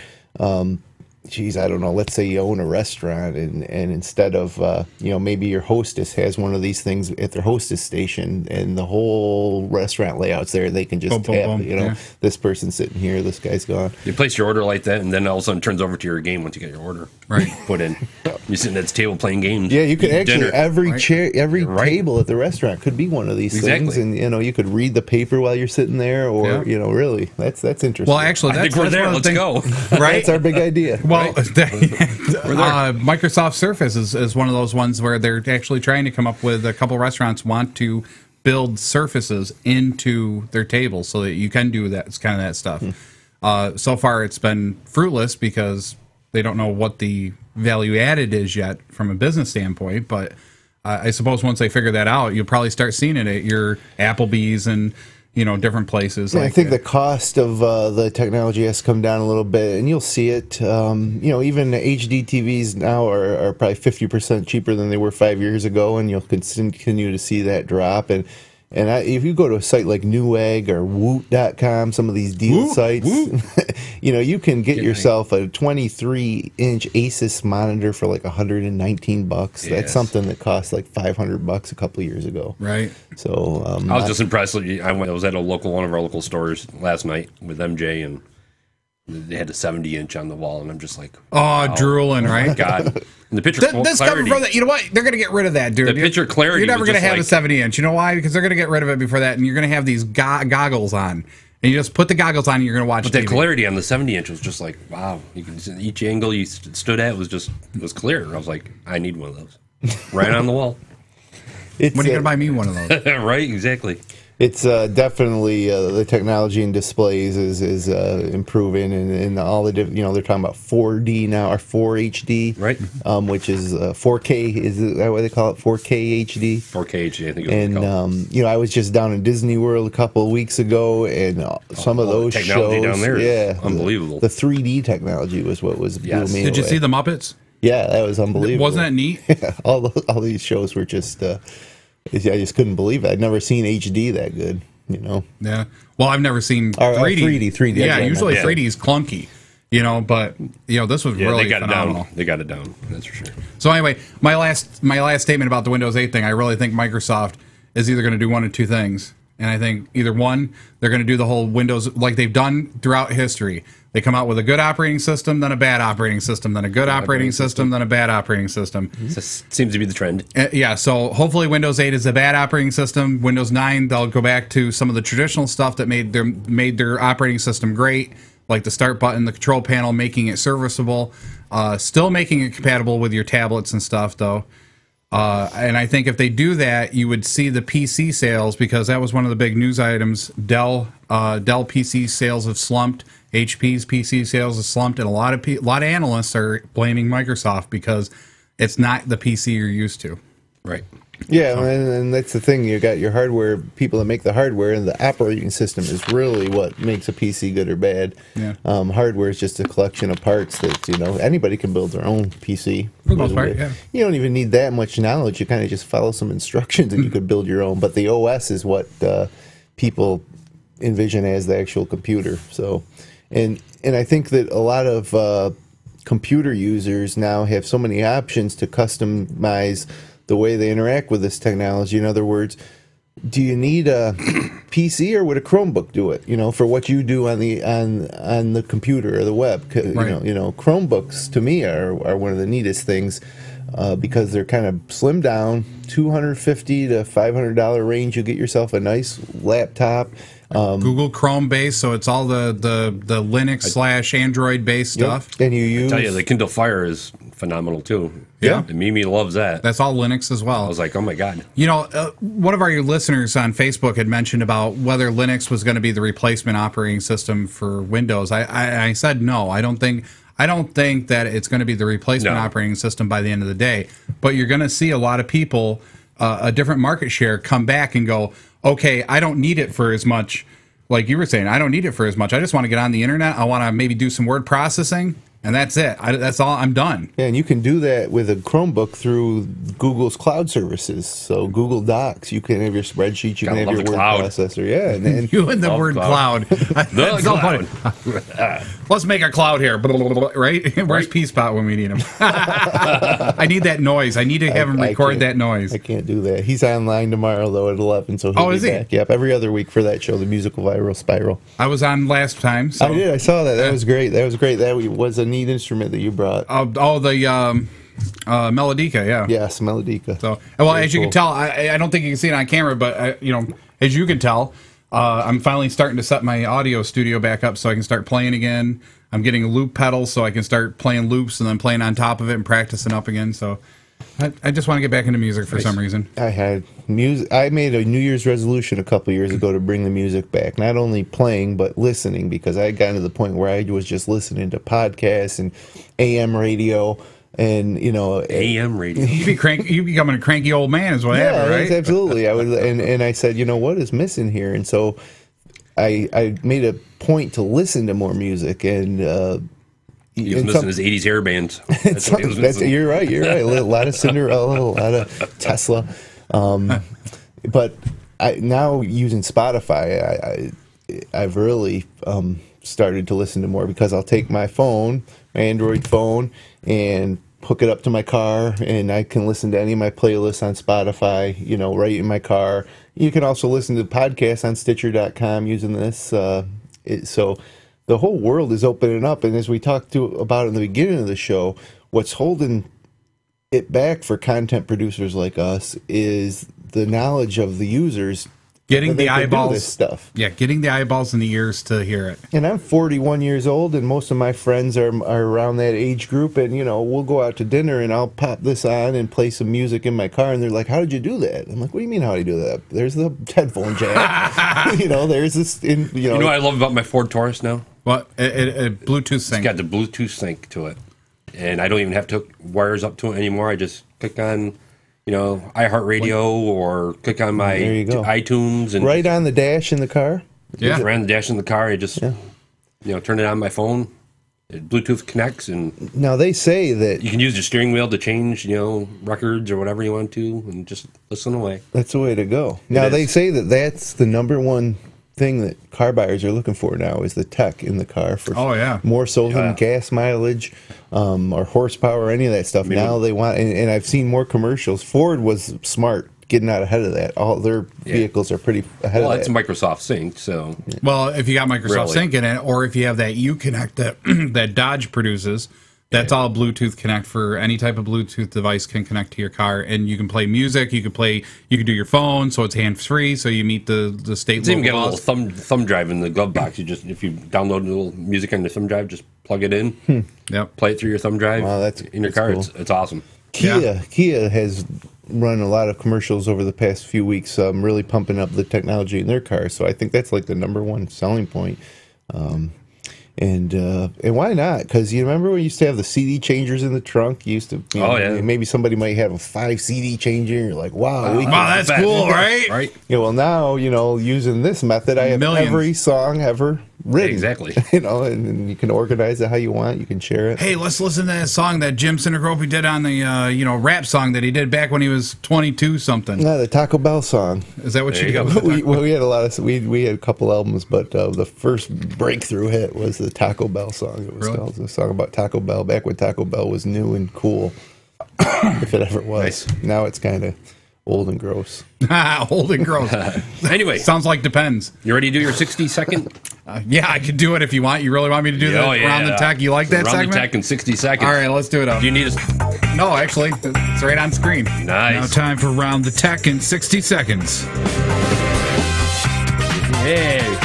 I don't know, let's say you own a restaurant and instead of, maybe your hostess has one of these things at their hostess station and the whole restaurant layout's there. They can just tap, this person's sitting here, this guy's gone. You place your order like that and then all of a sudden it turns over to your game once you get your order put in. You're sitting at the table playing games. Yeah, you could actually, every chair, every table at the restaurant could be one of these things. And, you could read the paper while you're sitting there or, really, that's interesting. Well, actually, I think we're there. Let's go. Right? That's our big idea. Well, Microsoft Surface is one of those ones where they're actually trying to come up with a couple restaurants want to build surfaces into their tables so that you can do that. It's kind of that stuff. So far, it's been fruitless because they don't know what the value added is yet from a business standpoint. But I suppose once they figure that out, you'll probably start seeing it at your Applebee's and different places. Yeah, I think the cost of the technology has come down a little bit, and you'll see it. Even HD TVs now are probably 50% cheaper than they were 5 years ago, and you'll continue to see that drop. And And if you go to a site like Newegg or Woot.com, some of these deal sites, you know, you can get yourself a 23-inch Asus monitor for like $119. Yes. That's something that cost like $500 a couple of years ago. Right. So I was just impressed. I was at one of our local stores last night with MJ, and they had a 70-inch on the wall, and I'm just like, wow. Drooling, right? My God. And the picture this coming from that, you know what? They're going to get rid of that, dude. The picture clarity. You're never going to have like, a 70-inch. You know why? Because they're going to get rid of it before that, and you're going to have these goggles on. And you just put the goggles on, and you're going to watch But TV. that clarity on the 70-inch was just like, wow. You can see each angle you stood at was clear. I was like, I need one of those. Right on the wall. When are you going to buy me one of those? Right, exactly. It's definitely the technology in displays is improving, and all the you know, they're talking about 4D now or 4HD, right? Which is 4K. Is that what they call it? 4K HD. 4K HD, I think. And you know, I was just down in Disney World a couple of weeks ago, and some of those technology shows, down there is unbelievable. The 3D technology was what was blew me Did you away. see the Muppets? Yeah, that was unbelievable. Wasn't that neat? all these shows were just. I just couldn't believe it. I'd never seen HD that good, you know. Yeah. Well, I've never seen 3D. 3D. Yeah, usually 3D is clunky, you know, but you know, this was really they got phenomenal. it down. They got it down. That's for sure. So anyway, my last statement about the Windows 8 thing, I really think Microsoft is either going to do one of two things. And I think either one, they're going to do the whole Windows like they've done throughout history. They come out with a good operating system, then a bad operating system, then a good operating system, then a bad operating system. This seems to be the trend. Yeah, so hopefully Windows 8 is a bad operating system. Windows 9, they'll go back to some of the traditional stuff that made their operating system great, like the start button, the control panel, making it serviceable. Still making it compatible with your tablets and stuff, though. And I think if they do that, you would see the PC sales, because that was one of the big news items. Dell PC sales have slumped. HP's PC sales have slumped, and a lot of analysts are blaming Microsoft because it's not the PC you're used to. Right. Yeah, and that's the thing. You got your hardware, people that make the hardware, and the operating system is really what makes a PC good or bad. Yeah. Hardware is just a collection of parts that, you know, anybody can build their own PC. For the most part, yeah. You don't even need that much knowledge. You kind of just follow some instructions and you could build your own. But the OS is what people envision as the actual computer. So, and I think that a lot of computer users now have so many options to customize the way they interact with this technology. In other words, do you need a PC or would a Chromebook do it? You know, for what you do on the computer or the web. Right. You know, Chromebooks to me are one of the neatest things because they're kind of slimmed down, $250 to $500 range. You get yourself a nice laptop. Google Chrome based, so it's all the Linux / Android based stuff. And you use. I tell you, the Kindle Fire is phenomenal too. Yeah. And Mimi loves that. That's all Linux as well. I was like, oh my God. You know, one of our listeners on Facebook had mentioned about whether Linux was going to be the replacement operating system for Windows. I said no. I don't think that it's going to be the replacement operating system by the end of the day. But you're going to see a lot of people, a different market share, come back and go, okay, I don't need it for as much. Like you were saying, I don't need it for as much. I just want to get on the internet. I want to maybe do some word processing. And that's it. That's all. I'm done. Yeah, and you can do that with a Chromebook through Google's cloud services. So Google Docs, you can have your spreadsheets, you can have your word processor. Yeah, and you and the word cloud. The cloud. Let's make a cloud here, right? Where's P-Spot when we need him? I need that noise. I need to have him record that noise. I can't do that. He's online tomorrow though at 11, so he'll be back. Yep, every other week for that show, the Musical Viral Spiral. I was on last time. So. I did. I saw that. That was great. That was a neat instrument that you brought. The Melodica, yeah. Yes, Melodica. So, well, as you can tell, I don't think you can see it on camera, but you know, as you can tell, I'm finally starting to set my audio studio back up so I can start playing again. I'm getting a loop pedal so I can start playing loops and then playing on top of it and practicing up again. So I just want to get back into music for some reason. I made a New Year's resolution a couple years ago to bring the music back. Not only playing, but listening, because I had gotten to the point where I was just listening to podcasts and AM radio. And you know, AM radio. You becoming a cranky old man is what happened, right? Absolutely. I would, and I said, you know, what is missing here? And so I made a point to listen to more music, and he was missing his 80s hair band. You're right. A lot of Cinderella, a lot of Tesla, but now using Spotify, I've really started to listen to more because I'll take my phone, my Android phone, and hook it up to my car, and I can listen to any of my playlists on Spotify, right in my car. You can also listen to podcasts on Stitcher.com using this. So the whole world is opening up, and as we talked about in the beginning of the show, what's holding it back for content producers like us is the knowledge of the users. Getting the eyeballs, this stuff. Yeah, getting the eyeballs and the ears to hear it. And I'm 41 years old, and most of my friends are around that age group. And we'll go out to dinner, and I'll pop this on and play some music in my car. And they're like, "How did you do that?" I'm like, "What do you mean, how do you do that? There's the headphone jack. There's this. You know what I love about my Ford Taurus now? What? A Bluetooth sync. It's got the Bluetooth sync to it, and I don't even have to hook wires up to it anymore. I just click on iHeartRadio or click on my iTunes and right on the dash in the car. Yeah, right on the dash in the car. I just turn it on my phone. It Bluetooth connects, and now they say that you can use your steering wheel to change records or whatever you want to, and just listen away. That's the way to go. Now they say that that's the number one thing that car buyers are looking for now is the tech in the car for more so than gas mileage or horsepower or any of that stuff. Now they want, and I've seen more commercials. Ford was smart getting out ahead of that. All their vehicles are pretty ahead of that. Well, it's Microsoft Sync, so well, if you got Microsoft Sync in it, or if you have that Uconnect that Dodge produces. That's all Bluetooth Connect for any type of Bluetooth device can connect to your car, and you can play music. You can do your phone, so it's hands free. So you meet the state. It's even got a little thumb drive in the glove box. If you download a little music on the thumb drive, just plug it in. Yep. Play it through your thumb drive. Wow, that's in your car. Cool. It's awesome. Kia has run a lot of commercials over the past few weeks, really pumping up the technology in their cars. So I think that's like the number one selling point. And why not? Because you remember when you used to have the CD changers in the trunk? You used to, maybe somebody might have a 5 CD changer. And you're like, wow, that's cool, right? Right. Yeah. Well, now using this method, I have every song ever written. Exactly. And you can organize it how you want. You can share it. Hey, let's listen to that song that Jim Cinegropi did on the rap song that he did back when he was 22 something. No, the Taco Bell song. Is that what you go? We had a lot of we had a couple albums, but the first breakthrough hit was the Taco Bell song. It was called a song about Taco Bell back when Taco Bell was new and cool, if it ever was. Nice. Now it's kind of old and gross. Old and gross. Anyway, sounds like depends. You ready to do your 60-second? Yeah, I could do it if you want. You really want me to do that? Around the Tech? You like that segment? Around the Tech in 60 seconds. All right, let's do it. Do you need a... No, actually, it's right on screen. Nice. Now time for Round the Tech in 60 seconds. Hey.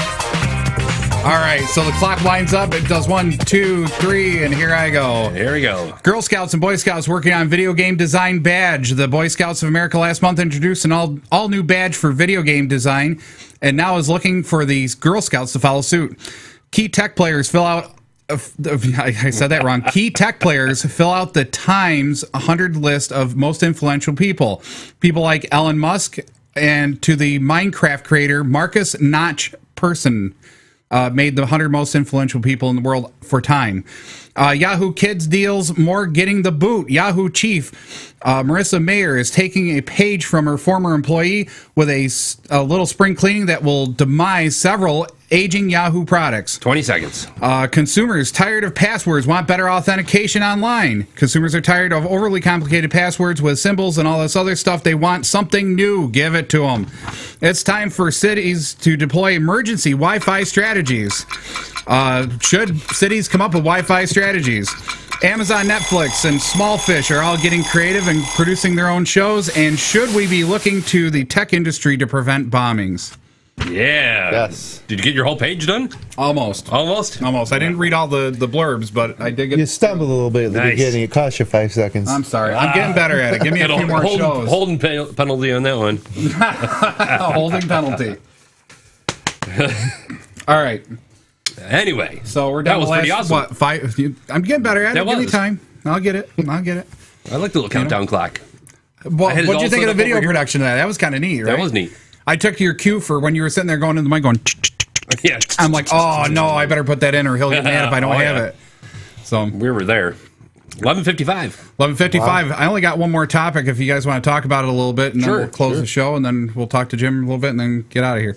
All right, so the clock winds up. It does 1, 2, 3, and here I go. Here we go. Girl Scouts and Boy Scouts working on video game design badge. The Boy Scouts of America last month introduced an all new badge for video game design, and now is looking for these Girl Scouts to follow suit. Key tech players fill out. I said that wrong. Key tech players fill out the Times 100 list of most influential people. People like Elon Musk, and to the Minecraft creator Marcus Notch Person. Made the 100 most influential people in the world for Time. Yahoo Kids deals more getting the boot. Yahoo chief Marissa Mayer is taking a page from her former employee with a little spring cleaning that will demise several aging Yahoo products. 20 seconds. Consumers tired of passwords want better authentication online. Consumers are tired of overly complicated passwords with symbols and all this other stuff. They want something new. Give it to them. It's time for cities to deploy emergency Wi-Fi strategies. Should cities come up with Wi-Fi strategies? Amazon, Netflix, and Smallfish are all getting creative and producing their own shows. And should we be looking to the tech industry to prevent bombings? Yeah. Yes. Did you get your whole page done? Almost. Almost? Almost. I didn't read all the blurbs, but I did get... You stumbled a little bit at the beginning. It cost you 5 seconds. I'm sorry. I'm getting better at it. Give me a few more shows. Holding penalty on that one. A holding penalty. All right. Anyway. So we're down to the last, pretty awesome. What, 5... I'm getting better at it. Give me time. I'll get it. I like the little countdown clock. What did you think of the video production of that? That was kind of neat, right? That was neat. I took your cue for when you were sitting there going to the mic going... Yeah. I'm like, oh, no, I better put that in or he'll get mad if I don't have it. So we were there. 11:55. 11:55. Wow. I only got one more topic if you guys want to talk about it a little bit, and then we'll close the show, and then we'll talk to Jim a little bit, and then get out of here.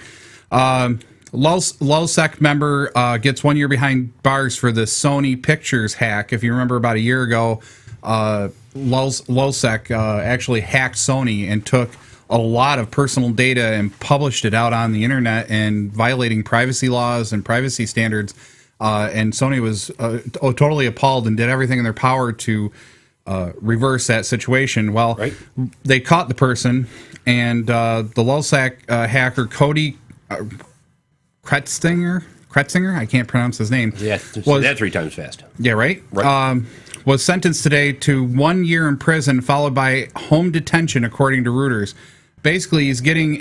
LulzSec member gets 1 year behind bars for the Sony Pictures hack. If you remember, about a year ago, LulzSec actually hacked Sony and took a lot of personal data and published it out on the internet and violating privacy laws and privacy standards. And Sony was totally appalled and did everything in their power to reverse that situation. Well, they caught the person, and the LulzSec hacker Cody Kretzinger, I can't pronounce his name. Yeah, say that 3 times fast. Yeah, right? Was sentenced today to 1 year in prison, followed by home detention, according to Reuters. Basically, he's getting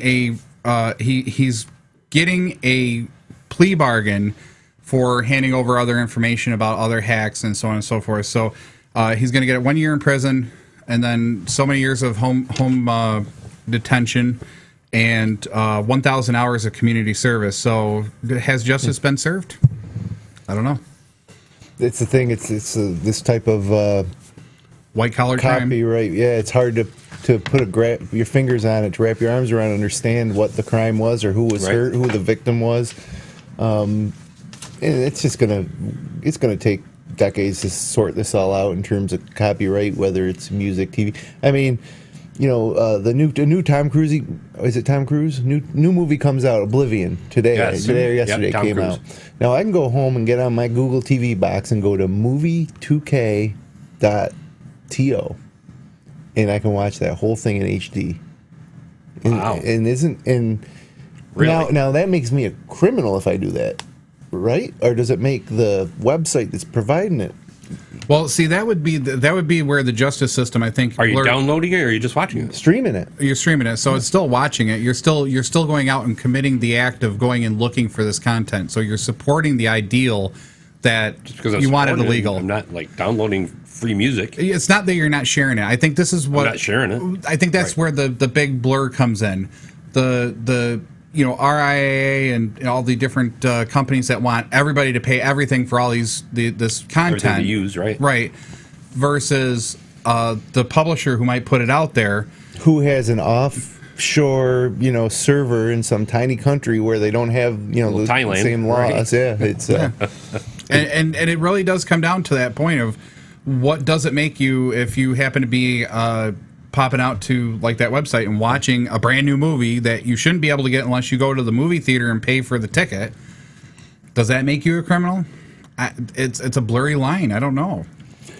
he's getting a plea bargain for handing over other information about other hacks and so on and so forth. So he's going to get 1 year in prison, and then so many years of home detention, and 1,000 hours of community service. So has justice been served? I don't know. It's the thing. It's this type of white collar crime. Copyright. Yeah, it's hard to put your fingers on it, to wrap your arms around, and understand what the crime was or who was hurt, who the victim was. It's just gonna take decades to sort this all out in terms of copyright, whether it's music, TV. I mean, you know, the new Tom Cruise, is it Tom Cruise? New movie comes out, Oblivion, today. Yes. Today or yesterday Tom came Cruise out. Now I can go home and get on my Google TV box and go to movie2k.to, and I can watch that whole thing in HD. Wow! Really? Now that makes me a criminal if I do that, right? Or does it make the website that's providing it? Well, see, that would be where the justice system, I think. Are you downloading it, or are you just watching it? Streaming it. You're streaming it, so it's still watching it. You're still going out and committing the act of going and looking for this content. So you're supporting the ideal that you want it illegal. I'm not like downloading free music. It's not that you're not sharing it. I think this is what I'm not sharing it. I think that's where the big blur comes in. The RIAA and all the different companies that want everybody to pay everything for all this content Everything to use, right? Right. Versus the publisher who might put it out there, who has an offshore, server in some tiny country where they don't have, the same laws. Right. Yeah, it's and it really does come down to that point of what does it make you if you happen to be popping out to like that website and watching a brand new movie that you shouldn't be able to get unless you go to the movie theater and pay for the ticket. Does that make you a criminal? It's a blurry line. I don't know.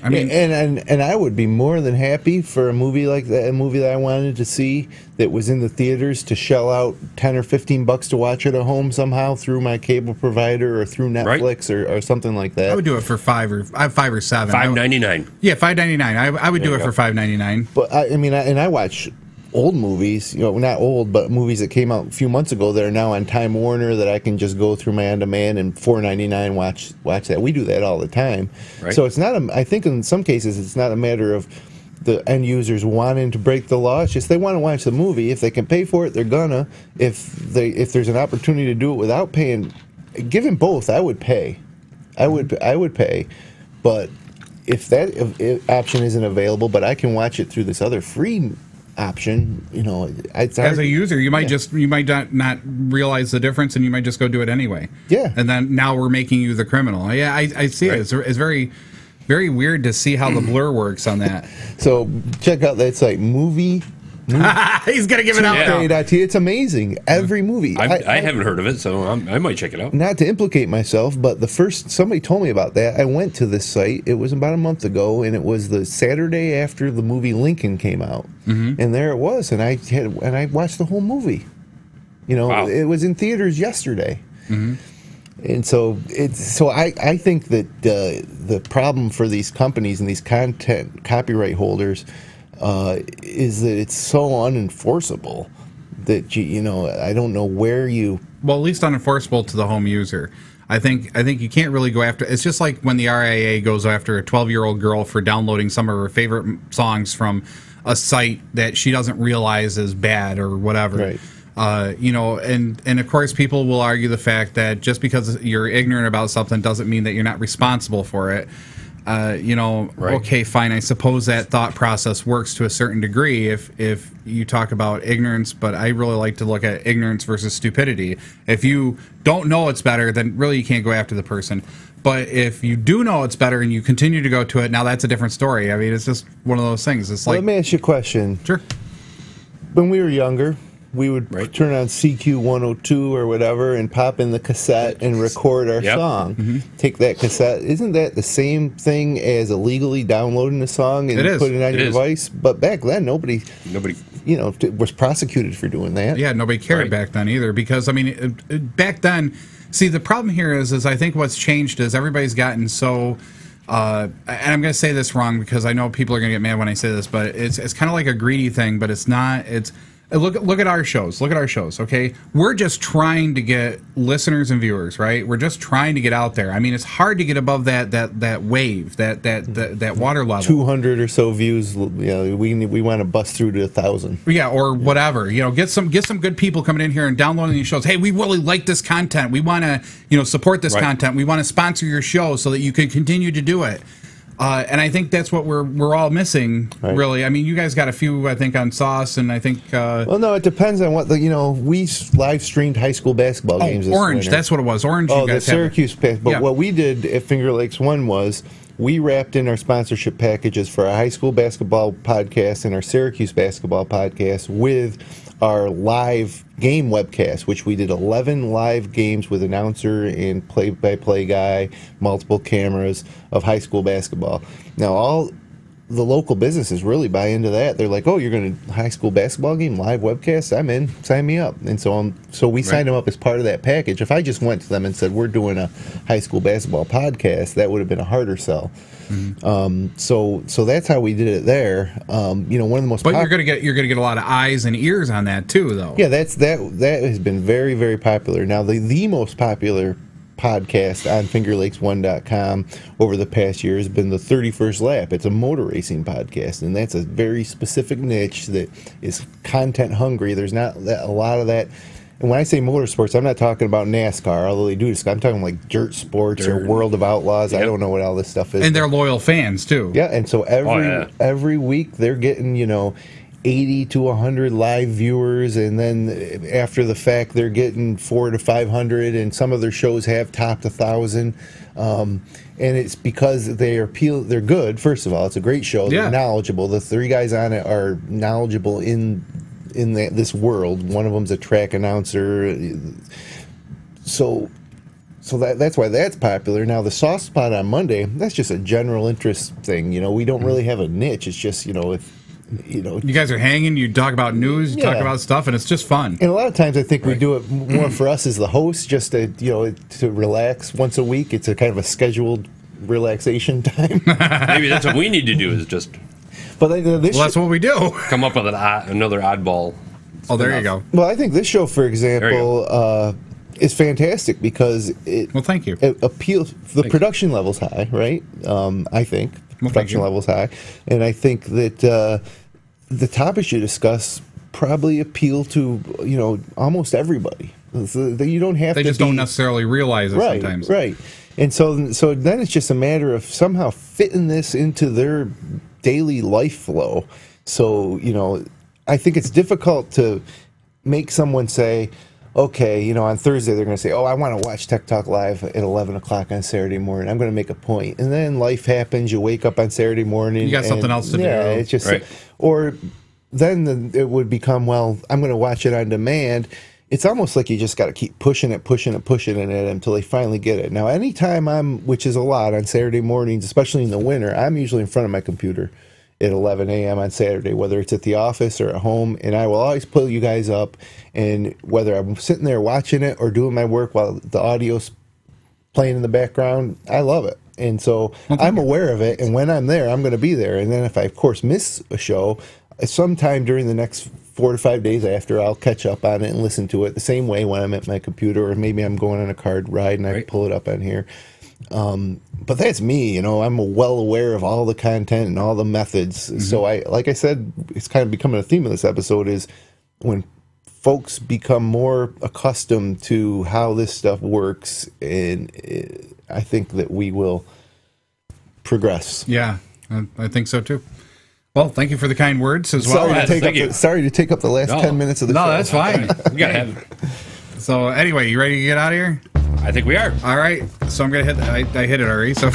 I mean, and I would be more than happy for a movie like that, a movie that I wanted to see that was in the theaters, to shell out $10 or $15 to watch it at home somehow through my cable provider or through Netflix or something like that. I would do it for $5 or $7. $5.99. Yeah, $5.99. I would do it for $5.99. But I watch old movies, not old, but movies that came out a few months ago that are now on Time Warner that I can just go through my on-demand and $4.99 watch that. We do that all the time. Right. So it's not I think in some cases it's not a matter of the end users wanting to break the law. It's just they want to watch the movie. If they can pay for it, they're gonna. If there's an opportunity to do it without paying, given both, I would pay. I would pay. But if that option isn't available, but I can watch it through this other free option, as a user, you might not realize the difference, and you might just go do it anyway. Yeah, and then now we're making you the criminal. Yeah, I see it. It's very, very weird to see how the blur works on that. So check out that site, movie. He's gonna give it out. Yeah. It's amazing. Every movie. I haven't heard of it, so I might check it out. Not to implicate myself, but somebody told me about that. I went to this site. It was about a month ago, and it was the Saturday after the movie Lincoln came out, and there it was. And I watched the whole movie. Wow. It was in theaters yesterday. And so I think that the problem for these companies and these copyright holders is that it's so unenforceable that I don't know where you. Well, at least unenforceable to the home user. I think you can't really go after. It's just like when the RIAA goes after a 12-year-old girl for downloading some of her favorite songs from a site that she doesn't realize is bad or whatever. Right. And of course people will argue the fact that just because you're ignorant about something doesn't mean that you're not responsible for it. okay, fine. I suppose that thought process works to a certain degree if you talk about ignorance, but I really like to look at ignorance versus stupidity. If you don't know it's better, then really you can't go after the person. But if you do know it's better and you continue to go to it, now that's a different story. I mean, it's just one of those things. It's like, let me ask you a question. Sure. When we were younger, we would turn on CQ 102 or whatever and pop in the cassette and record our song. Take that cassette. Isn't that the same thing as illegally downloading a song and putting it on your device? But back then, nobody, was prosecuted for doing that. Yeah, nobody cared back then either, because I mean, back then. See, the problem here is I think what's changed is everybody's gotten so. And I'm going to say this wrong because I know people are going to get mad when I say this, but it's kind of like a greedy thing, but it's not. It's look at our shows. Look at our shows. Okay, we're just trying to get listeners and viewers, right? We're just trying to get out there. I mean, it's hard to get above that wave, that water level. 200 or so views. We want to bust through to 1,000. Yeah, or whatever. Get some good people coming in here and downloading these shows. Hey, we really like this content. We want to support this content. We want to sponsor your show so that you can continue to do it. And I think that's what we're all missing, really. I mean, you guys got a few, I think, on Sauce, and I think. Well, no, it depends on what we live streamed high school basketball games. Orange, this that's what it was. Orange. Oh, the Syracuse pack. But what we did at Finger Lakes One was we wrapped in our sponsorship packages for our high school basketball podcast and our Syracuse basketball podcast with our live game webcast, which we did 11 live games with announcer and play-by-play guy, multiple cameras of high school basketball. Now, all the local businesses really buy into that. They're like, oh, you're going to high school basketball game, live webcast? I'm in. Sign me up. And so we signed them up as part of that package. If I just went to them and said, we're doing a high school basketball podcast, that would have been a harder sell. So that's how we did it there. One of the most. But you're gonna get a lot of eyes and ears on that too, though. Yeah, that has been very, very popular. Now the most popular podcast on FingerLakes1.com over the past year has been the 31st Lap. It's a motor racing podcast, and that's a very specific niche that is content hungry. There's not a lot of that. And when I say motorsports, I'm not talking about NASCAR, although they do this. I'm talking like dirt sports or World of Outlaws. I don't know what all this stuff is. And they're loyal fans, too. Yeah, and so every week they're getting, 80 to 100 live viewers, and then after the fact they're getting 400 to 500, and some of their shows have topped 1,000. And it's because they're good, first of all. It's a great show. They're knowledgeable. The three guys on it are knowledgeable in this world. One of them's a track announcer, so that's why that's popular. Now the Soft Spot on Monday, that's just a general interest thing. We don't really have a niche. It's just you guys are hanging. You talk about news. You talk about stuff, and it's just fun. And a lot of times, I think we do it more for us as the host, just to to relax once a week. It's a kind of a scheduled relaxation time. Maybe that's what we need to do. Is just. But that's what we do. Come up with another oddball. Oh, there you go. Well, I think this show, for example, is fantastic because it. Well, thank you. It appeals. The production level's high, right? I think the production level's high, and I think that the topics you discuss probably appeal to almost everybody. You don't have. They just don't necessarily realize it sometimes. Right. And so then it's just a matter of somehow fitting this into their daily life flow. So, I think it's difficult to make someone say, okay, on Thursday they're going to say, oh, I want to watch Tech Talk Live at 11 o'clock on Saturday morning. I'm going to make a point. And then life happens. You wake up on Saturday morning. You got something else to do. Yeah, it's just, or then it would become, well, I'm going to watch it on demand. It's almost like you just got to keep pushing it at them until they finally get it. Now, anytime which is a lot on Saturday mornings, especially in the winter, I'm usually in front of my computer at 11 a.m. on Saturday, whether it's at the office or at home, and I will always pull you guys up, and whether I'm sitting there watching it or doing my work while the audio's playing in the background, I love it. And so I'm aware of it, and when I'm there, I'm going to be there. And then if I, of course, miss a show, sometime during the next 4 to 5 days after, I'll catch up on it and listen to it the same way when I'm at my computer, or maybe I'm going on a card ride and I pull it up on here. But that's me, I'm well aware of all the content and all the methods. So like I said, it's kind of becoming a theme of this episode is when folks become more accustomed to how this stuff works, and I think that we will progress. Yeah, I think so too. Well, thank you for the kind words as well. Sorry to take up the last 10 minutes of the show. No, that's fine. We gotta have. So anyway, you ready to get out of here? I think we are. All right. So I'm gonna hit. I hit it already. So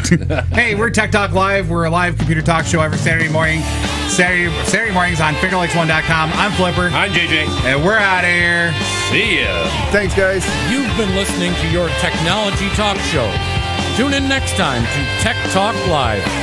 hey, we're Tech Talk Live. We're a live computer talk show every Saturday morning. Saturday mornings on FingerLakes1.com. I'm Flipper. I'm JJ. And we're out of here. See ya. Thanks, guys. You've been listening to your technology talk show. Tune in next time to Tech Talk Live.